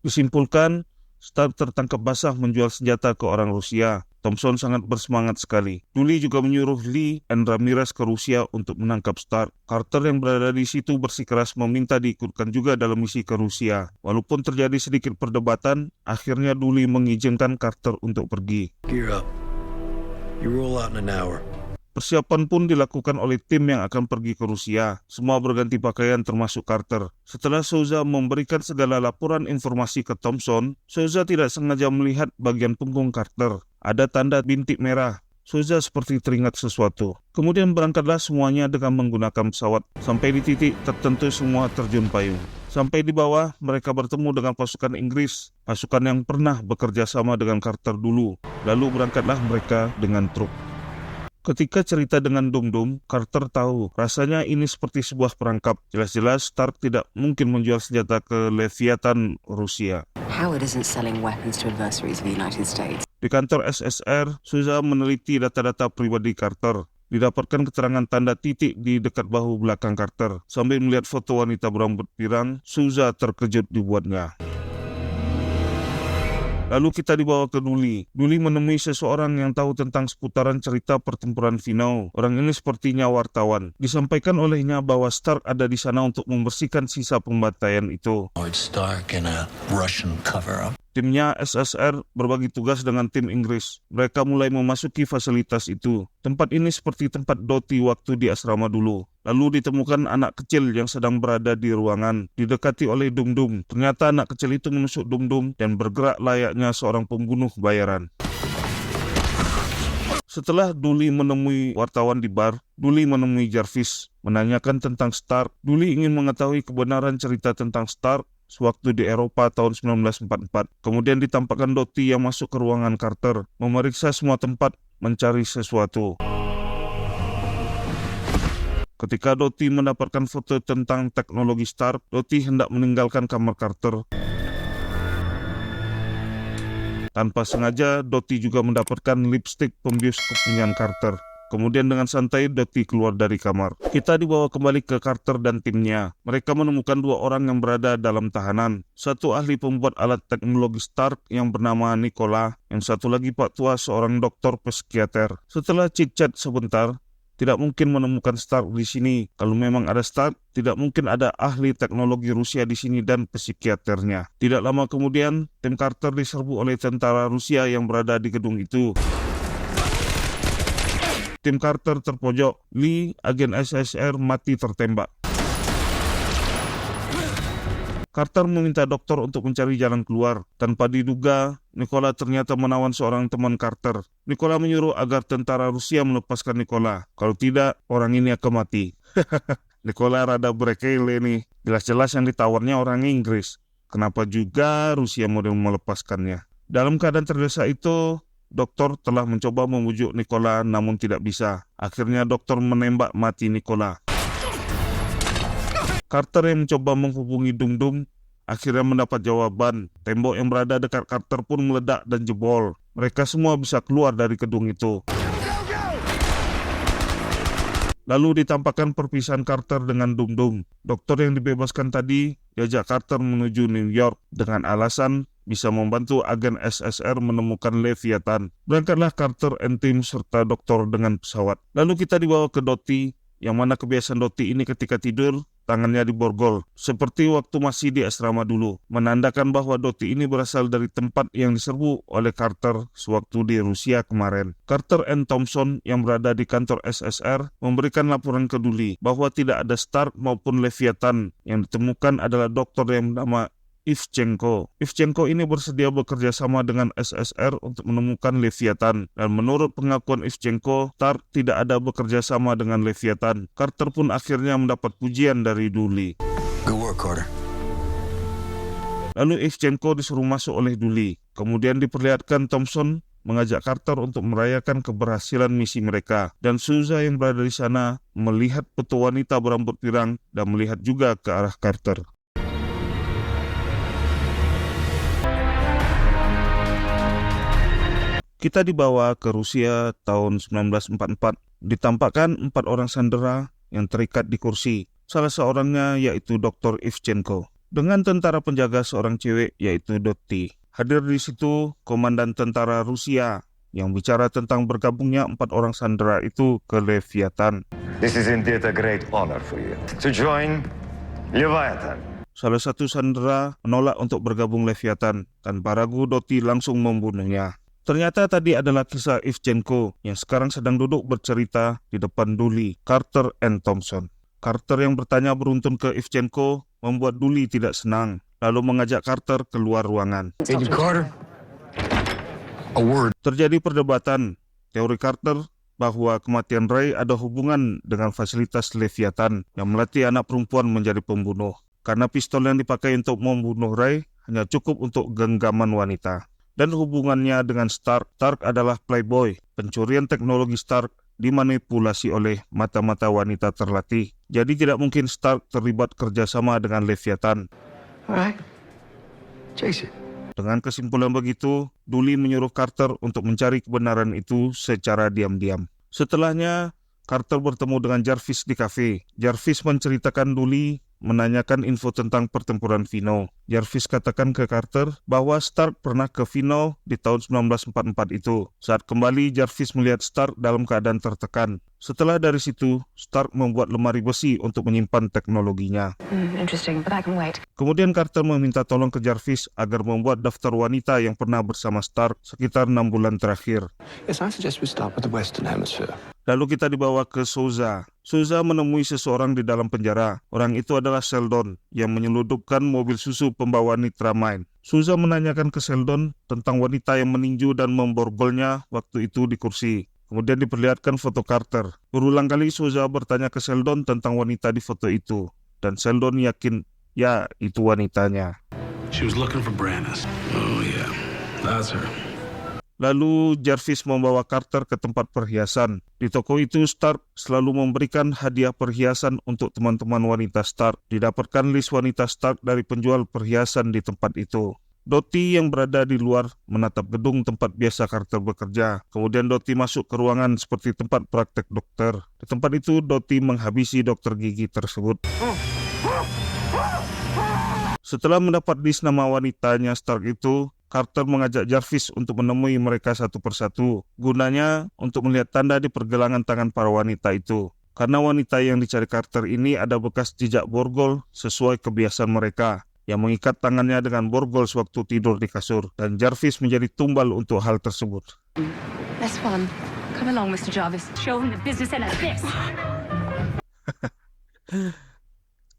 Disimpulkan, Stark tertangkap basah menjual senjata ke orang Rusia. Thompson sangat bersemangat sekali. Dooley juga menyuruh Lee dan Ramirez ke Rusia untuk menangkap Stark. Carter yang berada di situ bersikeras meminta diikutkan juga dalam misi ke Rusia. Walaupun terjadi sedikit perdebatan, akhirnya Dooley mengizinkan Carter untuk pergi. Gear up. You roll out in an hour. Persiapan pun dilakukan oleh tim yang akan pergi ke Rusia. Semua berganti pakaian termasuk Carter. Setelah Souza memberikan segala laporan informasi ke Thompson, Souza tidak sengaja melihat bagian punggung Carter. Ada tanda bintik merah. Souza seperti teringat sesuatu. Kemudian berangkatlah semuanya dengan menggunakan pesawat. Sampai di titik tertentu semua terjun payung. Sampai di bawah, mereka bertemu dengan pasukan Inggris, pasukan yang pernah bekerja sama dengan Carter dulu. Lalu berangkatlah mereka dengan truk. Ketika cerita dengan Dum-Dum, Carter tahu rasanya ini seperti sebuah perangkap. Jelas-jelas Stark tidak mungkin menjual senjata ke Leviathan Rusia. Howard isn't selling weapons to adversaries of the United States. Di kantor SSR, Souza meneliti data-data pribadi Carter. Didapatkan keterangan tanda titik di dekat bahu belakang Carter. Sambil melihat foto wanita berambut pirang, Souza terkejut dibuatnya. Lalu kita dibawa ke Dooley. Dooley menemui seseorang yang tahu tentang seputaran cerita pertempuran Vinau. Orang ini sepertinya wartawan. Disampaikan olehnya bahwa Stark ada di sana untuk membersihkan sisa pembantaian itu. Stark in a Russian cover-up. Timnya SSR berbagi tugas dengan tim Inggris. Mereka mulai memasuki fasilitas itu. Tempat ini seperti tempat Dottie waktu di asrama dulu. Lalu ditemukan anak kecil yang sedang berada di ruangan, didekati oleh Dum-Dum. Ternyata anak kecil itu menusuk Dum-Dum dan bergerak layaknya seorang pembunuh bayaran. Setelah Dooley menemui wartawan di bar, Dooley menemui Jarvis, menanyakan tentang Stark. Dooley ingin mengetahui kebenaran cerita tentang Stark sewaktu di Eropa tahun 1944. Kemudian ditampakkan Dottie yang masuk ke ruangan Carter, memeriksa semua tempat mencari sesuatu. Ketika Dottie mendapatkan foto tentang teknologi Stark, Dottie hendak meninggalkan kamar Carter. Tanpa sengaja, Dottie juga mendapatkan lipstik pembius kepunyaan Carter. Kemudian dengan santai, Dottie keluar dari kamar. Kita dibawa kembali ke Carter dan timnya. Mereka menemukan dua orang yang berada dalam tahanan. Satu ahli pembuat alat teknologi Stark yang bernama Nicola. Yang satu lagi Pak Tua, seorang dokter psikiater. Setelah chit-chat sebentar, tidak mungkin menemukan Stark di sini. Kalau memang ada Stark, tidak mungkin ada ahli teknologi Rusia di sini dan psikiaternya. Tidak lama kemudian, tim Carter diserbu oleh tentara Rusia yang berada di gedung itu. Tim Carter terpojok. Lee, agen SSR, mati tertembak. Carter meminta dokter untuk mencari jalan keluar. Tanpa diduga, Nicola ternyata menawan seorang teman Carter. Nicola menyuruh agar tentara Rusia melepaskan Nicola. Kalau tidak, orang ini akan mati. Nicola rada berekele nih. Jelas-jelas yang ditawarnya orang Inggris. Kenapa juga Rusia mau melepaskannya? Dalam keadaan tergesa itu, dokter telah mencoba membujuk Nicola namun tidak bisa. Akhirnya dokter menembak mati Nicola. Carter yang mencoba menghubungi Dum-Dum akhirnya mendapat jawaban. Tembok yang berada dekat Carter pun meledak dan jebol. Mereka semua bisa keluar dari gedung itu. Lalu ditampakkan perpisahan Carter dengan Dum-Dum. Dokter yang dibebaskan tadi diajak Carter menuju New York dengan alasan bisa membantu agen SSR menemukan Leviathan. Berangkatlah Carter and tim serta dokter dengan pesawat. Lalu kita dibawa ke Dottie, yang mana kebiasaan Dottie ini ketika tidur tangannya diborgol, seperti waktu masih di asrama dulu, menandakan bahwa Dottie ini berasal dari tempat yang diserbu oleh Carter sewaktu di Rusia kemarin. Carter and Thompson yang berada di kantor SSR memberikan laporan ke Dooley bahwa tidak ada Stark maupun Leviathan. Yang ditemukan adalah dokter yang bernama Ivchenko. Ivchenko ini bersedia bekerja sama dengan SSR untuk menemukan Leviathan, dan menurut pengakuan Ivchenko, Stark tidak ada bekerja sama dengan Leviathan. Carter pun akhirnya mendapat pujian dari Dooley. Good work, Carter. Lalu Ivchenko disuruh masuk oleh Dooley. Kemudian diperlihatkan Thompson mengajak Carter untuk merayakan keberhasilan misi mereka, dan Souza yang berada di sana melihat petu wanita berambut pirang dan melihat juga ke arah Carter. Kita dibawa ke Rusia tahun 1944. Ditampakkan 4 orang sandera yang terikat di kursi. Salah seorangnya yaitu Dr. Ivchenko. Dengan tentara penjaga seorang cewek yaitu Dottie. Hadir di situ komandan tentara Rusia yang bicara tentang bergabungnya 4 orang sandera itu ke Leviathan. This is indeed a great honor for you to join Leviathan. Salah satu sandera menolak untuk bergabung Leviathan. Tanpa ragu Dottie langsung membunuhnya. Ternyata tadi adalah kisah Ivchenko yang sekarang sedang duduk bercerita di depan Dooley, Carter, and Thompson. Carter yang bertanya beruntun ke Ivchenko membuat Dooley tidak senang, lalu mengajak Carter keluar ruangan. Agent Carter, a word. Terjadi perdebatan. Teori Carter bahwa kematian Ray ada hubungan dengan fasilitas Leviathan yang melatih anak perempuan menjadi pembunuh. Karena pistol yang dipakai untuk membunuh Ray hanya cukup untuk genggaman wanita. Dan hubungannya dengan Stark. Stark adalah playboy. Pencurian teknologi Stark dimanipulasi oleh mata-mata wanita terlatih. Jadi tidak mungkin Stark terlibat kerjasama dengan Leviathan. Alright. Chase it. Dengan kesimpulan begitu, Dooley menyuruh Carter untuk mencari kebenaran itu secara diam-diam. Setelahnya, Carter bertemu dengan Jarvis di kafe. Jarvis menceritakan Dooley menanyakan info tentang pertempuran Vino. Jarvis katakan ke Carter bahwa Stark pernah ke Vino di tahun 1944 itu. Saat kembali, Jarvis melihat Stark dalam keadaan tertekan. Setelah dari situ, Stark membuat lemari besi untuk menyimpan teknologinya. Interesting, but I can wait. Kemudian Carter meminta tolong ke Jarvis agar membuat daftar wanita yang pernah bersama Stark sekitar 6 bulan terakhir. Yes, I suggest we start with the Western Hemisphere. Lalu kita dibawa ke Souza. Souza menemui seseorang di dalam penjara. Orang itu adalah Sheldon yang menyelundupkan mobil susu pembawa nitramine. Souza menanyakan ke Sheldon tentang wanita yang meninju dan memborgolnya waktu itu di kursi. Kemudian diperlihatkan foto Carter. Berulang kali Souza bertanya ke Sheldon tentang wanita di foto itu. Dan Sheldon yakin, ya itu wanitanya. She was looking for Brannis. Oh yeah, that's her. Lalu Jarvis membawa Carter ke tempat perhiasan. Di toko itu Stark selalu memberikan hadiah perhiasan untuk teman-teman wanita Stark. Didapatkan list wanita Stark dari penjual perhiasan di tempat itu. Dottie yang berada di luar menatap gedung tempat biasa Carter bekerja. Kemudian Dottie masuk ke ruangan seperti tempat praktek dokter. Di tempat itu Dottie menghabisi dokter gigi tersebut. Setelah mendapat list nama wanitanya Stark itu, Carter mengajak Jarvis untuk menemui mereka satu persatu. Gunanya untuk melihat tanda di pergelangan tangan para wanita itu. Karena wanita yang dicari Carter ini ada bekas jejak borgol sesuai kebiasaan mereka, yang mengikat tangannya dengan borgol sewaktu tidur di kasur. Dan Jarvis menjadi tumbal untuk hal tersebut. Less fun. Come along, Mr. Jarvis. Show him the business end of this.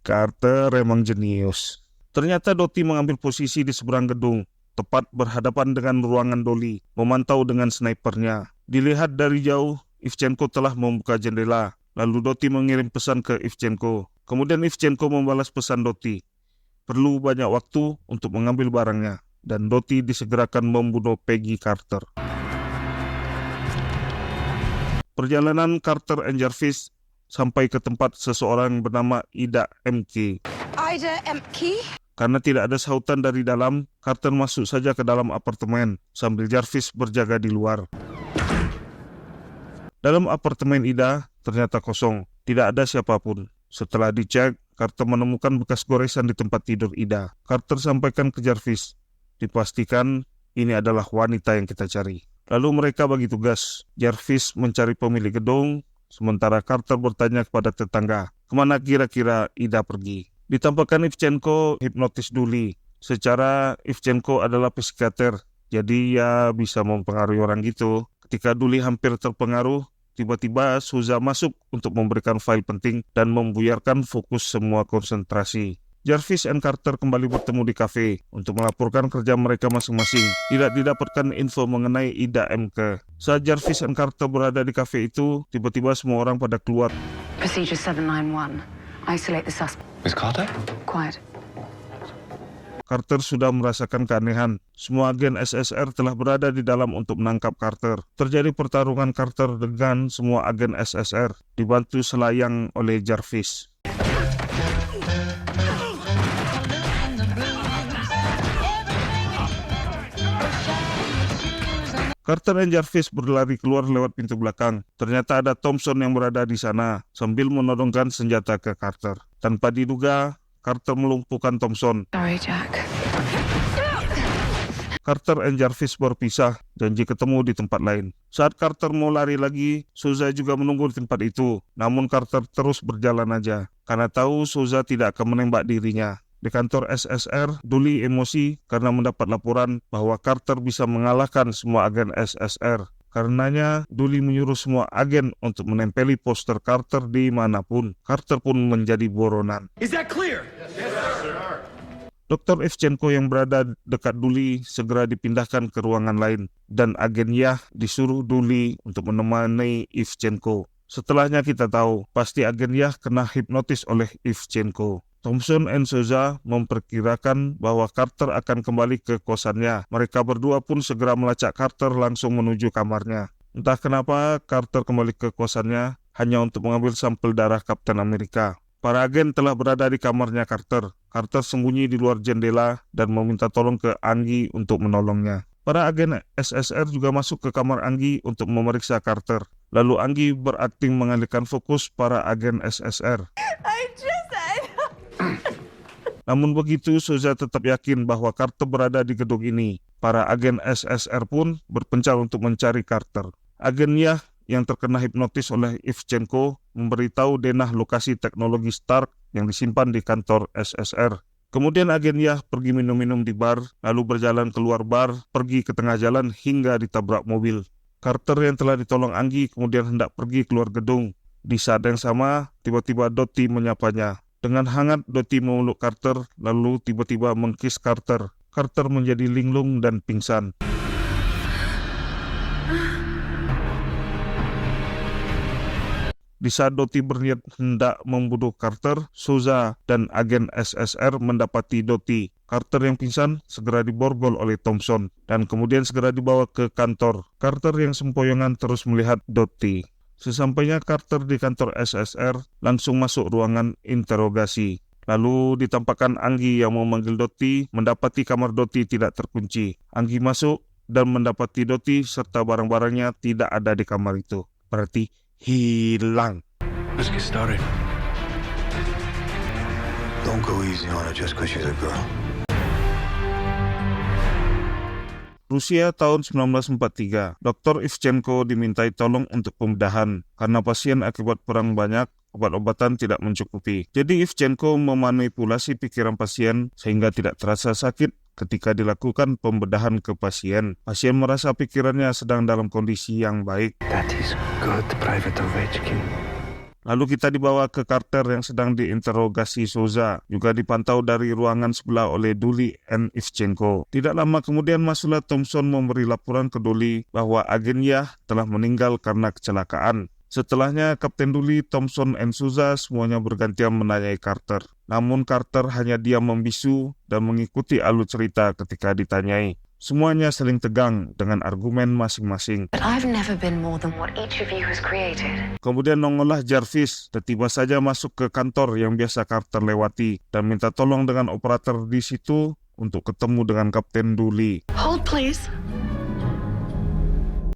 Carter emang jenius. Ternyata Dottie mengambil posisi di seberang gedung, tepat berhadapan dengan ruangan Dooley, memantau dengan snipernya. Dilihat dari jauh, Ivchenko telah membuka jendela. Lalu Dottie mengirim pesan ke Ivchenko. Kemudian Ivchenko membalas pesan Dottie. Perlu banyak waktu untuk mengambil barangnya. Dan Dottie disegerakan membunuh Peggy Carter. Perjalanan Carter and Jarvis sampai ke tempat seseorang bernama Ida MK. Ida Emke? Karena tidak ada sautan dari dalam, Carter masuk saja ke dalam apartemen sambil Jarvis berjaga di luar. Dalam apartemen Ida ternyata kosong, tidak ada siapapun. Setelah dicek, Carter menemukan bekas goresan di tempat tidur Ida. Carter sampaikan ke Jarvis, dipastikan ini adalah wanita yang kita cari. Lalu mereka bagi tugas. Jarvis mencari pemilik gedung, sementara Carter bertanya kepada tetangga. Kemana kira-kira Ida pergi? Ditampakkan Ivchenko hipnotis Duli. Secara Ivchenko adalah psikiater, jadi ya bisa mempengaruhi orang gitu. Ketika Duli hampir terpengaruh, tiba-tiba Souza masuk untuk memberikan file penting dan membuyarkan fokus semua konsentrasi. Jarvis dan Carter kembali bertemu di kafe untuk melaporkan kerja mereka masing-masing. Tidak didapatkan info mengenai Ida MK. Saat Jarvis dan Carter berada di kafe itu, tiba-tiba semua orang pada keluar. Procedure 791. Isolate the suspect. Miss Carter? Quiet. Carter sudah merasakan keanehan. Semua agen SSR telah berada di dalam untuk menangkap Carter. Terjadi pertarungan Carter dengan semua agen SSR, dibantu selayang oleh Jarvis. Carter dan Jarvis berlari keluar lewat pintu belakang. Ternyata ada Thompson yang berada di sana sambil menodongkan senjata ke Carter. Tanpa diduga, Carter melumpuhkan Thompson. Sorry, Jack. Carter dan Jarvis berpisah, janji ketemu di tempat lain. Saat Carter mau lari lagi, Souza juga menunggu di tempat itu. Namun Carter terus berjalan aja, karena tahu Souza tidak akan menembak dirinya. Di kantor SSR, Duli emosi karena mendapat laporan bahwa Carter bisa mengalahkan semua agen SSR. Karenanya, Duli menyuruh semua agen untuk menempeli poster Carter di manapun. Carter pun menjadi buronan. Is that clear? Dr. Ivchenko yang berada dekat Duli segera dipindahkan ke ruangan lain, dan agen Yah disuruh Duli untuk menemani Ivchenko. Setelahnya kita tahu, pasti agen Yah kena hipnotis oleh Ivchenko. Thompson dan Souza memperkirakan bahwa Carter akan kembali ke kosannya. Mereka berdua pun segera melacak Carter langsung menuju kamarnya. Entah kenapa Carter kembali ke kosannya hanya untuk mengambil sampel darah Kapten Amerika. Para agen telah berada di kamarnya Carter. Carter sembunyi di luar jendela dan meminta tolong ke Anggi untuk menolongnya. Para agen SSR juga masuk ke kamar Anggi untuk memeriksa Carter. Lalu Anggi berakting mengalihkan fokus para agen SSR. Namun begitu, Souza tetap yakin bahwa Carter berada di gedung ini. Para agen SSR pun berpencar untuk mencari Carter. Agen Yah yang terkena hipnotis oleh Ivchenko memberitahu Denah lokasi teknologi Stark yang disimpan di kantor SSR. Kemudian agen Yah pergi minum-minum di bar, lalu berjalan keluar bar, pergi ke tengah jalan hingga ditabrak mobil. Carter yang telah ditolong Anggi kemudian hendak pergi keluar gedung. Di saat yang sama, tiba-tiba Dottie menyapanya. Dengan hangat, Dottie memeluk Carter, lalu tiba-tiba mengkis Carter. Carter menjadi linglung dan pingsan. Di saat Dottie berniat hendak membunuh Carter, Souza dan agen SSR mendapati Dottie. Carter yang pingsan segera diborgol oleh Thompson dan kemudian segera dibawa ke kantor. Carter yang sempoyongan terus melihat Dottie. Sesampainya Carter di kantor SSR, langsung masuk ruangan interogasi. Lalu ditampakkan Anggi yang memanggil Dottie, mendapati kamar Dottie tidak terkunci. Anggi masuk dan mendapati Dottie serta barang-barangnya tidak ada di kamar itu. Berarti hilang. Let's get started. Don't go easy on her just because she's a girl. Rusia tahun 1943, Dr. Ivchenko dimintai tolong untuk pembedahan. Karena pasien akibat perang banyak, obat-obatan tidak mencukupi. Jadi Ivchenko memanipulasi pikiran pasien sehingga tidak terasa sakit ketika dilakukan pembedahan ke pasien. Pasien merasa pikirannya sedang dalam kondisi yang baik. That is good, Private Ovechkin. Lalu kita dibawa ke Carter yang sedang diinterogasi Souza, juga dipantau dari ruangan sebelah oleh Duli dan Ivchenko. Tidak lama kemudian masuklah Thompson memberi laporan ke Duli bahwa agen Yah telah meninggal karena kecelakaan. Setelahnya Kapten Duli, Thompson, dan Souza semuanya bergantian menanyai Carter. Namun Carter hanya diam membisu dan mengikuti alur cerita ketika ditanyai. Semuanya saling tegang dengan argumen masing-masing. But I've never been more than what each of you has created. Kemudian nongollah Jarvis dan tiba saja masuk ke kantor yang biasa Carter lewati dan minta tolong dengan operator di situ untuk ketemu dengan Kapten Duli. Hold, please.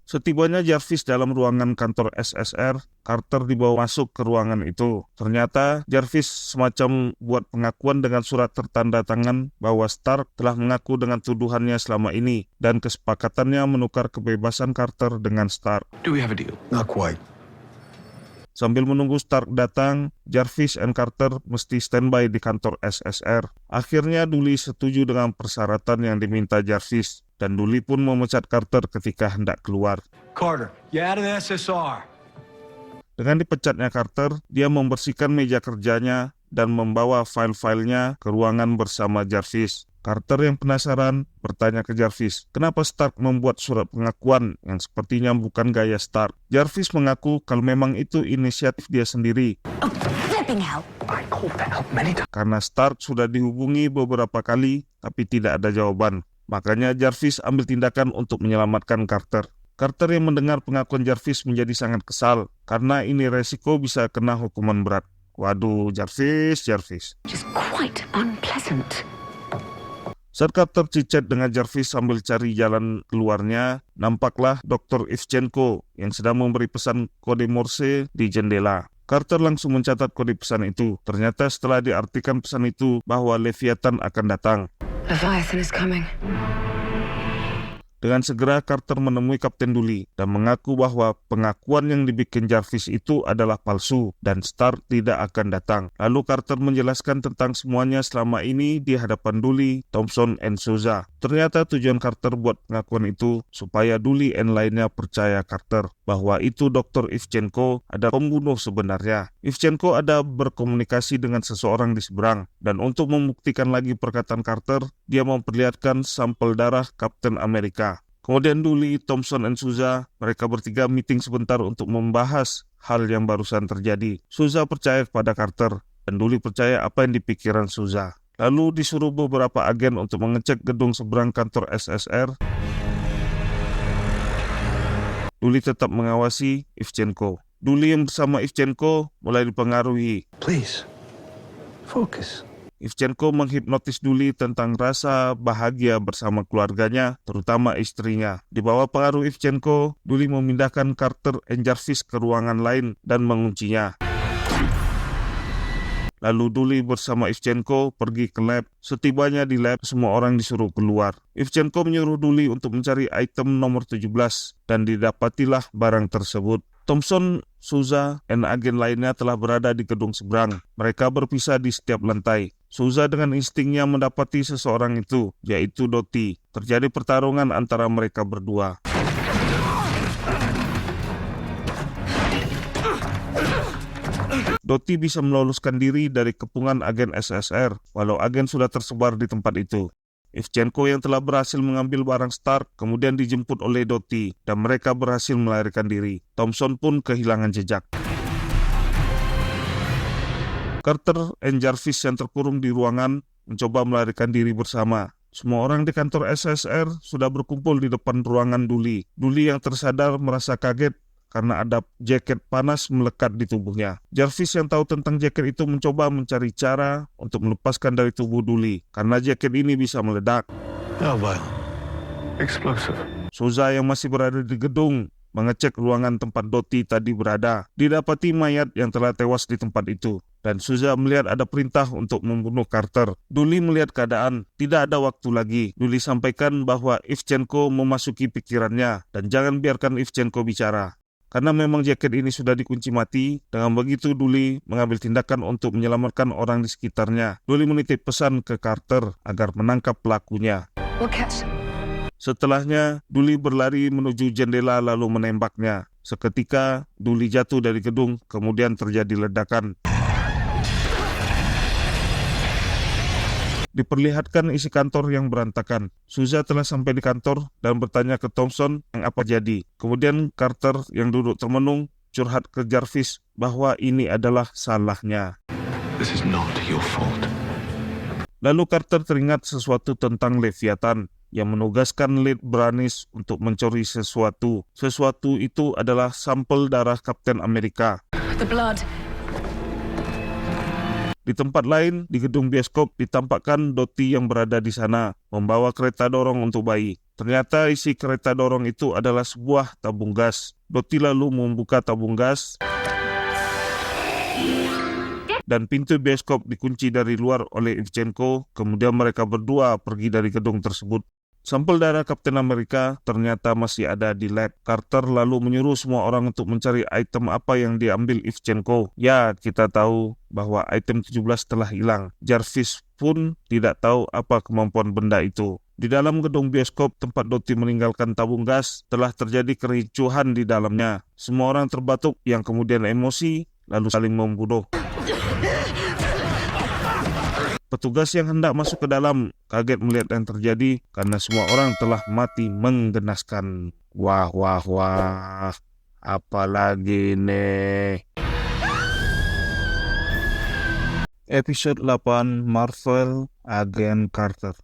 Setibanya Jarvis dalam ruangan kantor SSR, Carter dibawa masuk ke ruangan itu. Ternyata Jarvis semacam buat pengakuan dengan surat tertanda tangan bahwa Stark telah mengaku dengan tuduhannya selama ini dan kesepakatannya menukar kebebasan Carter dengan Stark. Do we have a deal? Not quite. Sambil menunggu Stark datang, Jarvis dan Carter mesti standby di kantor SSR. Akhirnya Dully setuju dengan persyaratan yang diminta Jarvis, dan Dully pun memecat Carter ketika hendak keluar. Carter, you out of the SSR. Dengan dipecatnya Carter, dia membersihkan meja kerjanya dan membawa file-filenya ke ruangan bersama Jarvis. Carter yang penasaran bertanya ke Jarvis, kenapa Stark membuat surat pengakuan yang sepertinya bukan gaya Stark. Jarvis mengaku kalau memang itu inisiatif dia sendiri. Oh, flipping hell. Karena Stark sudah dihubungi beberapa kali, tapi tidak ada jawaban. Makanya Jarvis ambil tindakan untuk menyelamatkan Carter. Carter yang mendengar pengakuan Jarvis menjadi sangat kesal, karena ini resiko bisa kena hukuman berat. Waduh, Jarvis. Just quite unpleasant. Saat Carter cicat dengan Jarvis sambil cari jalan keluarnya, nampaklah Dr. Ivchenko yang sedang memberi pesan kode Morse di jendela. Carter langsung mencatat kode pesan itu. Ternyata setelah diartikan pesan itu bahwa Leviathan akan datang. Leviathan is coming. Dengan segera Carter menemui Kapten Dully dan mengaku bahwa pengakuan yang dibikin Jarvis itu adalah palsu dan Stark tidak akan datang. Lalu Carter menjelaskan tentang semuanya selama ini di hadapan Dully, Thompson, dan Souza. Ternyata tujuan Carter buat pengakuan itu supaya Dully dan lainnya percaya Carter bahwa itu Dr. Ivchenko ada pembunuh sebenarnya. Ivchenko ada berkomunikasi dengan seseorang di seberang, dan untuk membuktikan lagi perkataan Carter, dia memperlihatkan sampel darah Kapten Amerika. Kemudian Dully, Thompson, dan Souza, mereka bertiga meeting sebentar untuk membahas hal yang barusan terjadi. Souza percaya kepada Carter, dan Dully percaya apa yang dipikiran Souza. Lalu disuruh beberapa agen untuk mengecek gedung seberang kantor SSR. Dully tetap mengawasi Ivchenko. Dully yang bersama Ivchenko mulai dipengaruhi. Please, focus. Ivchenko menghipnotis Dully tentang rasa bahagia bersama keluarganya, terutama istrinya. Di bawah pengaruh Ivchenko, Dully memindahkan Carter dan Jarvis ke ruangan lain dan menguncinya. Lalu Dully bersama Ivchenko pergi ke lab. Setibanya di lab, semua orang disuruh keluar. Ivchenko menyuruh Dully untuk mencari item nomor 17, dan didapatilah barang tersebut. Thompson, Souza, dan agen lainnya telah berada di gedung seberang. Mereka berpisah di setiap lantai. Souza dengan instingnya mendapati seseorang itu, yaitu Dottie. Terjadi pertarungan antara mereka berdua. Dottie bisa meloloskan diri dari kepungan agen SSR, walau agen sudah tersebar di tempat itu. Ivchenko yang telah berhasil mengambil barang Stark kemudian dijemput oleh Dottie, dan mereka berhasil melarikan diri. Thompson pun kehilangan jejak. Carter dan Jarvis yang terkurung di ruangan mencoba melarikan diri bersama. Semua orang di kantor SSR sudah berkumpul di depan ruangan Dully. Dully yang tersadar merasa kaget karena ada jaket panas melekat di tubuhnya. Jarvis yang tahu tentang jaket itu mencoba mencari cara untuk melepaskan dari tubuh Dully, karena jaket ini bisa meledak. How violent? Explosive. Souza yang masih berada di gedung mengecek ruangan tempat Dottie tadi berada. Didapati mayat yang telah tewas di tempat itu, dan Souza melihat ada perintah untuk membunuh Carter. Dully melihat keadaan, tidak ada waktu lagi. Dully sampaikan bahwa Ivchenko memasuki pikirannya, dan jangan biarkan Ivchenko bicara. Karena memang jaket ini sudah dikunci mati, dengan begitu Dully mengambil tindakan untuk menyelamatkan orang di sekitarnya. Dully menitip pesan ke Carter agar menangkap pelakunya. We'll catch them. Setelahnya, Dully berlari menuju jendela lalu menembaknya. Seketika, Dully jatuh dari gedung, kemudian terjadi ledakan. Diperlihatkan isi kantor yang berantakan. Souza telah sampai di kantor dan bertanya ke Thompson yang apa jadi. Kemudian Carter yang duduk termenung curhat ke Jarvis bahwa ini adalah salahnya. This is not your fault. Lalu Carter teringat sesuatu tentang Leviathan yang menugaskan Lead Branis untuk mencuri sesuatu. Sesuatu itu adalah sampel darah Kapten Amerika. The blood. Di tempat lain, di gedung bioskop, ditampakkan Dottie yang berada di sana, membawa kereta dorong untuk bayi. Ternyata isi kereta dorong itu adalah sebuah tabung gas. Dottie lalu membuka tabung gas, dan pintu bioskop dikunci dari luar oleh Ivchenko. Kemudian mereka berdua pergi dari gedung tersebut. Sampel darah Kapten Amerika ternyata masih ada di lab. Carter lalu menyuruh semua orang untuk mencari item apa yang diambil Ivchenko. Ya, kita tahu bahwa item 17 telah hilang. Jarvis pun tidak tahu apa kemampuan benda itu. Di dalam gedung bioskop tempat Dottie meninggalkan tabung gas, telah terjadi kericuhan di dalamnya. Semua orang terbatuk yang kemudian emosi, lalu saling membunuh. Petugas yang hendak masuk ke dalam kaget melihat yang terjadi karena semua orang telah mati menggenaskan. Wah, apalagi nih. Episode 8 Marvel Agent Carter.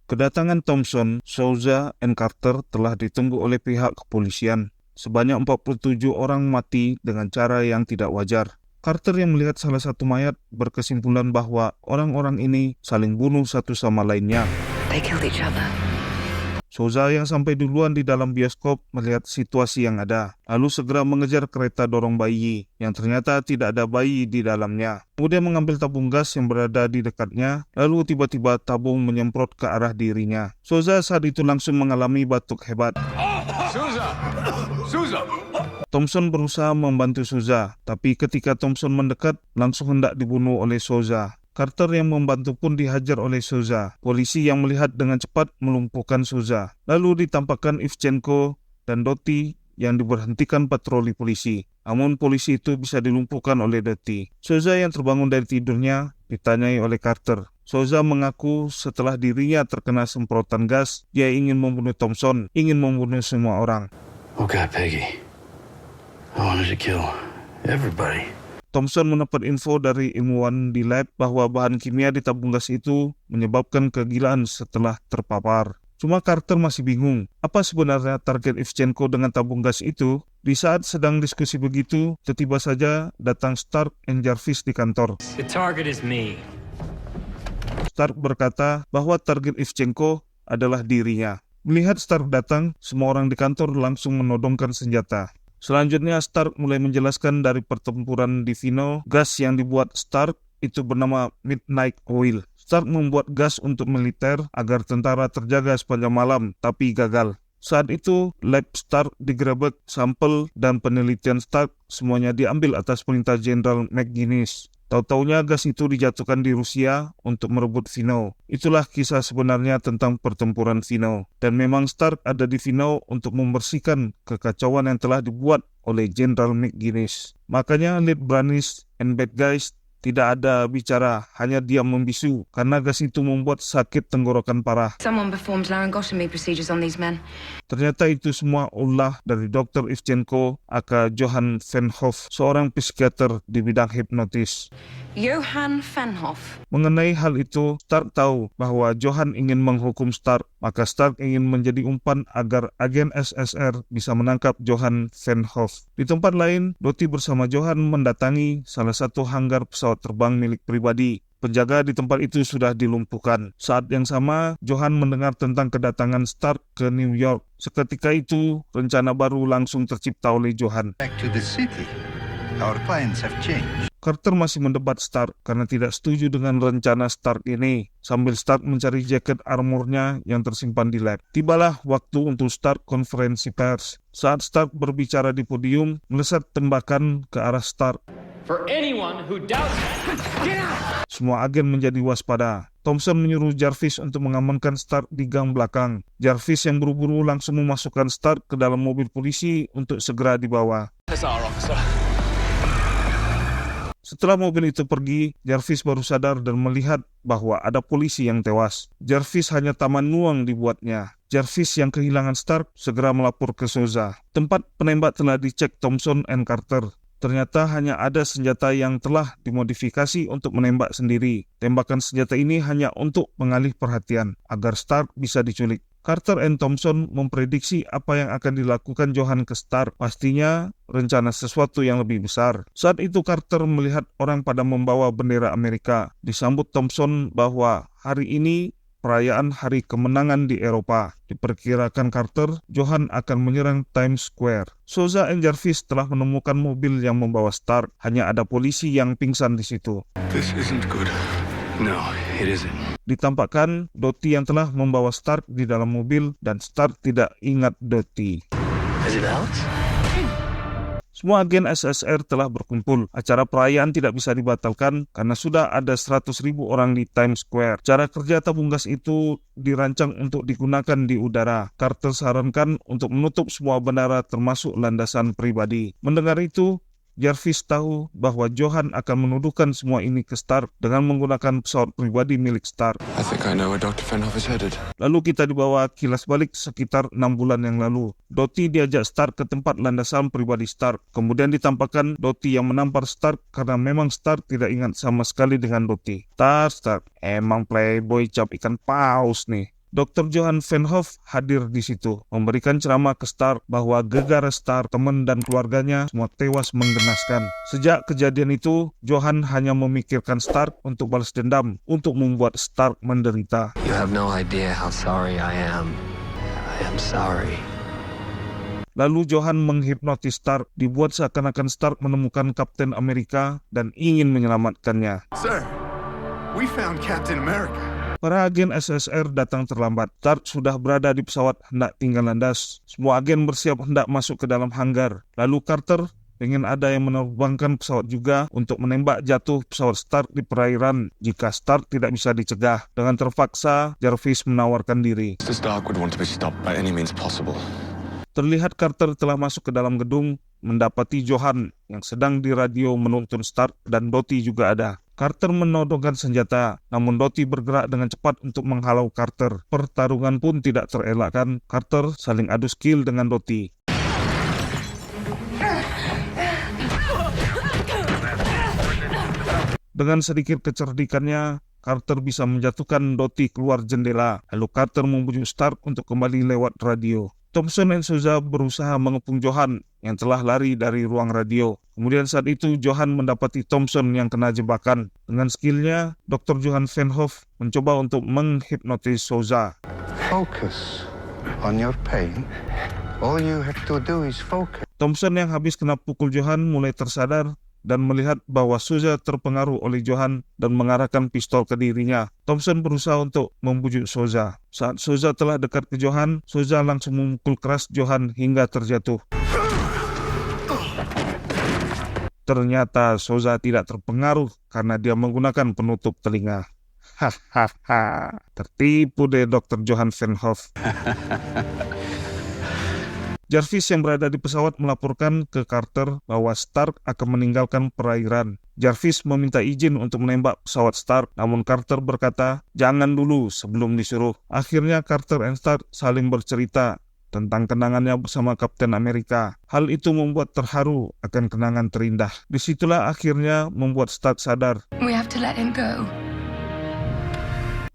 Kedatangan Thompson, Souza, dan Carter telah ditunggu oleh pihak kepolisian. Sebanyak 47 orang mati dengan cara yang tidak wajar. Carter yang melihat salah satu mayat berkesimpulan bahwa orang-orang ini saling bunuh satu sama lainnya. They killed each other. Souza yang sampai duluan di dalam bioskop melihat situasi yang ada, lalu segera mengejar kereta dorong bayi, yang ternyata tidak ada bayi di dalamnya. Kemudian mengambil tabung gas yang berada di dekatnya, lalu tiba-tiba tabung menyemprot ke arah dirinya. Souza saat itu langsung mengalami batuk hebat. Souza! Thompson berusaha membantu Souza, tapi ketika Thompson mendekat, langsung hendak dibunuh oleh Souza. Carter yang membantu pun dihajar oleh Souza. Polisi yang melihat dengan cepat melumpuhkan Souza. Lalu ditampakkan Ivchenko dan Dottie yang diberhentikan patroli polisi. Namun polisi itu bisa dilumpuhkan oleh Dottie. Souza yang terbangun dari tidurnya ditanyai oleh Carter. Souza mengaku setelah dirinya terkena semprotan gas, dia ingin membunuh Thompson, ingin membunuh semua orang. Okay, Peggy. I wanted to kill everybody. Thompson mendapat info dari ilmuwan di lab bahwa bahan kimia di tabung gas itu menyebabkan kegilaan setelah terpapar. Cuma Carter masih bingung, apa sebenarnya target Ivchenko dengan tabung gas itu? Di saat sedang diskusi begitu, tiba-tiba saja datang Stark dan Jarvis di kantor. The target is me. Stark berkata bahwa target Ivchenko adalah dirinya. Melihat Stark datang, semua orang di kantor langsung menodongkan senjata. Selanjutnya Stark mulai menjelaskan dari pertempuran di Vino, gas yang dibuat Stark itu bernama Midnight Oil. Stark membuat gas untuk militer agar tentara terjaga sepanjang malam, tapi gagal. Saat itu, lab Stark digerebek, sampel dan penelitian Stark semuanya diambil atas perintah Jenderal McGinnis. Tahu-taunya gas itu dijatuhkan di Rusia untuk merebut Vino. Itulah kisah sebenarnya tentang pertempuran Vino. Dan memang Stark ada di Vino untuk membersihkan kekacauan yang telah dibuat oleh Jenderal McGinnis. Makanya lead Brannish and bad guys tidak ada bicara, hanya diam membisu karena gas itu membuat sakit tenggorokan parah. Someone performed laryngotomy procedures on these men. Ternyata itu semua ulah dari Dr. Ivchenko aka Johann Venhoff, seorang psikiater di bidang hipnotis. Johann Venhoff. Mengenai hal itu, Stark tahu bahwa Johann ingin menghukum Stark, maka Stark ingin menjadi umpan agar agen SSR bisa menangkap Johann Venhoff. Di tempat lain, Dottie bersama Johann mendatangi salah satu hanggar pesawat terbang milik pribadi. Penjaga di tempat itu sudah dilumpuhkan. Saat yang sama, Johann mendengar tentang kedatangan Stark ke New York. Seketika itu, rencana baru langsung tercipta oleh Johann. Back to the city. Our plans have changed. Carter masih mendebat Stark karena tidak setuju dengan rencana Stark ini. Sambil Stark mencari jaket armornya yang tersimpan di lab. Tibalah waktu untuk Stark konferensi pers. Saat Stark berbicara di podium, melesat tembakan ke arah Stark. For anyone who doubts, get out! Semua agen menjadi waspada. Thompson menyuruh Jarvis untuk mengamankan Stark di gang belakang. Jarvis yang buru-buru langsung memasukkan Stark ke dalam mobil polisi untuk segera dibawa. Setelah mobil itu pergi, Jarvis baru sadar dan melihat bahwa ada polisi yang tewas. Jarvis hanya taman nuang dibuatnya. Jarvis yang kehilangan Stark segera melapor ke Souza. Tempat penembak telah dicek Thompson dan Carter. Ternyata hanya ada senjata yang telah dimodifikasi untuk menembak sendiri. Tembakan senjata ini hanya untuk mengalih perhatian agar Stark bisa diculik. Carter dan Thompson memprediksi apa yang akan dilakukan Johann ke Stark. Pastinya rencana sesuatu yang lebih besar. Saat itu Carter melihat orang pada membawa bendera Amerika. Disambut Thompson bahwa hari ini perayaan hari kemenangan di Eropa. Diperkirakan Carter, Johann akan menyerang Times Square. Souza dan Jarvis telah menemukan mobil yang membawa Stark. Hanya ada polisi yang pingsan di situ. This isn't good. No, it isn't. Ditampakkan Dottie yang telah membawa Stark di dalam mobil dan Stark tidak ingat Dottie. Is it Alex? Semua agen SSR telah berkumpul. Acara perayaan tidak bisa dibatalkan karena sudah ada 100.000 orang di Times Square. Cara kerja tabung gas itu dirancang untuk digunakan di udara. Carter sarankan untuk menutup semua bandara termasuk landasan pribadi. Mendengar itu, Jarvis tahu bahwa Johan akan menuduhkan semua ini ke Stark dengan menggunakan pesawat pribadi milik Stark. I think I know where Dr. Fenhoff is headed. Lalu kita dibawa kilas balik sekitar 6 bulan yang lalu. Dottie diajak Stark ke tempat landasan pribadi Stark. Kemudian ditampakkan Dottie yang menampar Stark karena memang Stark tidak ingat sama sekali dengan Dottie. Stark, emang playboy cap ikan paus nih. Dr. Johan Fenhoff hadir di situ, memberikan ceramah ke Stark bahwa gegara Stark, teman dan keluarganya semua tewas menggenaskan. Sejak kejadian itu, Johan hanya memikirkan Stark untuk balas dendam, untuk membuat Stark menderita. You have no idea how sorry I am. I am sorry. Lalu Johan menghipnotis Stark, dibuat seakan-akan Stark menemukan Kapten Amerika dan ingin menyelamatkannya. Sir, we found Captain America. Para agen SSR datang terlambat. Stark sudah berada di pesawat hendak tinggal landas. Semua agen bersiap hendak masuk ke dalam hanggar. Lalu Carter ingin ada yang menerbangkan pesawat juga untuk menembak jatuh pesawat Stark di perairan jika Stark tidak bisa dicegah. Dengan terpaksa, Jarvis menawarkan diri. Mr. Stark would want to be stopped by any means possible. Terlihat Carter telah masuk ke dalam gedung, mendapati Johan yang sedang di radio menuntun Stark dan Dottie juga ada. Carter menodongkan senjata, namun Dottie bergerak dengan cepat untuk menghalau Carter. Pertarungan pun tidak terelakkan. Carter saling adu skill dengan Dottie. Dengan sedikit kecerdikannya, Carter bisa menjatuhkan Dottie keluar jendela. Lalu Carter membujuk Stark untuk kembali lewat radio. Thompson dan Souza berusaha mengepung Johan yang telah lari dari ruang radio. Kemudian saat itu Johan mendapati Thompson yang kena jebakan. Dengan skillnya, Dr. Johan Fenhoff mencoba untuk menghipnotis Souza. Focus on your pain. All you have to do is focus. Thompson yang habis kena pukul Johan mulai tersadar dan melihat bahwa Souza terpengaruh oleh Johan dan mengarahkan pistol ke dirinya. Thompson berusaha untuk membujuk Souza. Saat Souza telah dekat ke Johan, Souza langsung memukul keras Johan hingga terjatuh. Ternyata Souza tidak terpengaruh karena dia menggunakan penutup telinga. Hahaha, tertipu deh Dr. Johan Fenhoff. Jarvis yang berada di pesawat melaporkan ke Carter bahwa Stark akan meninggalkan perairan. Jarvis meminta izin untuk menembak pesawat Stark, namun Carter berkata, jangan dulu sebelum disuruh. Akhirnya Carter dan Stark saling bercerita tentang kenangannya bersama Kapten Amerika. Hal itu membuat terharu akan kenangan terindah. Disitulah akhirnya membuat Stark sadar. We have to let him go.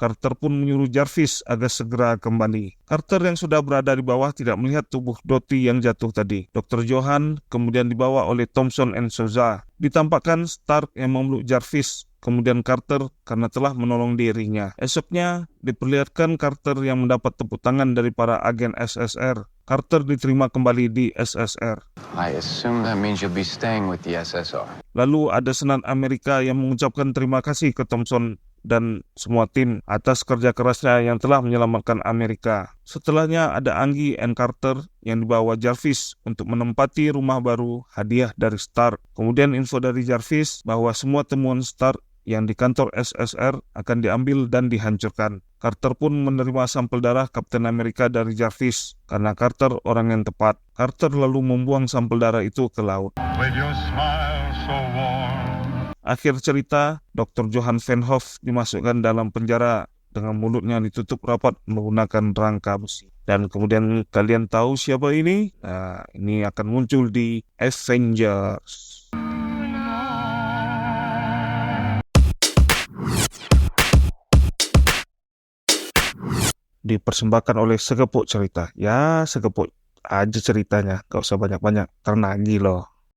Carter pun menyuruh Jarvis agar segera kembali. Carter yang sudah berada di bawah tidak melihat tubuh Dottie yang jatuh tadi. Dr. Johan kemudian dibawa oleh Thompson and Souza. Ditampakkan Stark yang memeluk Jarvis, kemudian Carter karena telah menolong dirinya. Esoknya diperlihatkan Carter yang mendapat tepuk tangan dari para agen SSR. Carter diterima kembali di SSR. I assume that means you'll be staying with the SSR. Lalu ada Senat Amerika yang mengucapkan terima kasih ke Thompson dan semua tim atas kerja kerasnya yang telah menyelamatkan Amerika. Setelahnya ada Angie and Carter yang dibawa Jarvis untuk menempati rumah baru hadiah dari Stark. Kemudian info dari Jarvis bahwa semua temuan Stark yang di kantor SSR akan diambil dan dihancurkan. Carter pun menerima sampel darah Kapten Amerika dari Jarvis karena Carter orang yang tepat. Carter lalu membuang sampel darah itu ke laut. With your smile so warm. Akhir cerita, Dr. Johan Fenhoff dimasukkan dalam penjara dengan mulutnya ditutup rapat menggunakan rangka besi. Dan kemudian kalian tahu siapa ini? Nah, ini akan muncul di Avengers. Dipersembahkan oleh Segepok Cerita. Ya, segepok aja ceritanya, gak usah banyak-banyak, karena loh.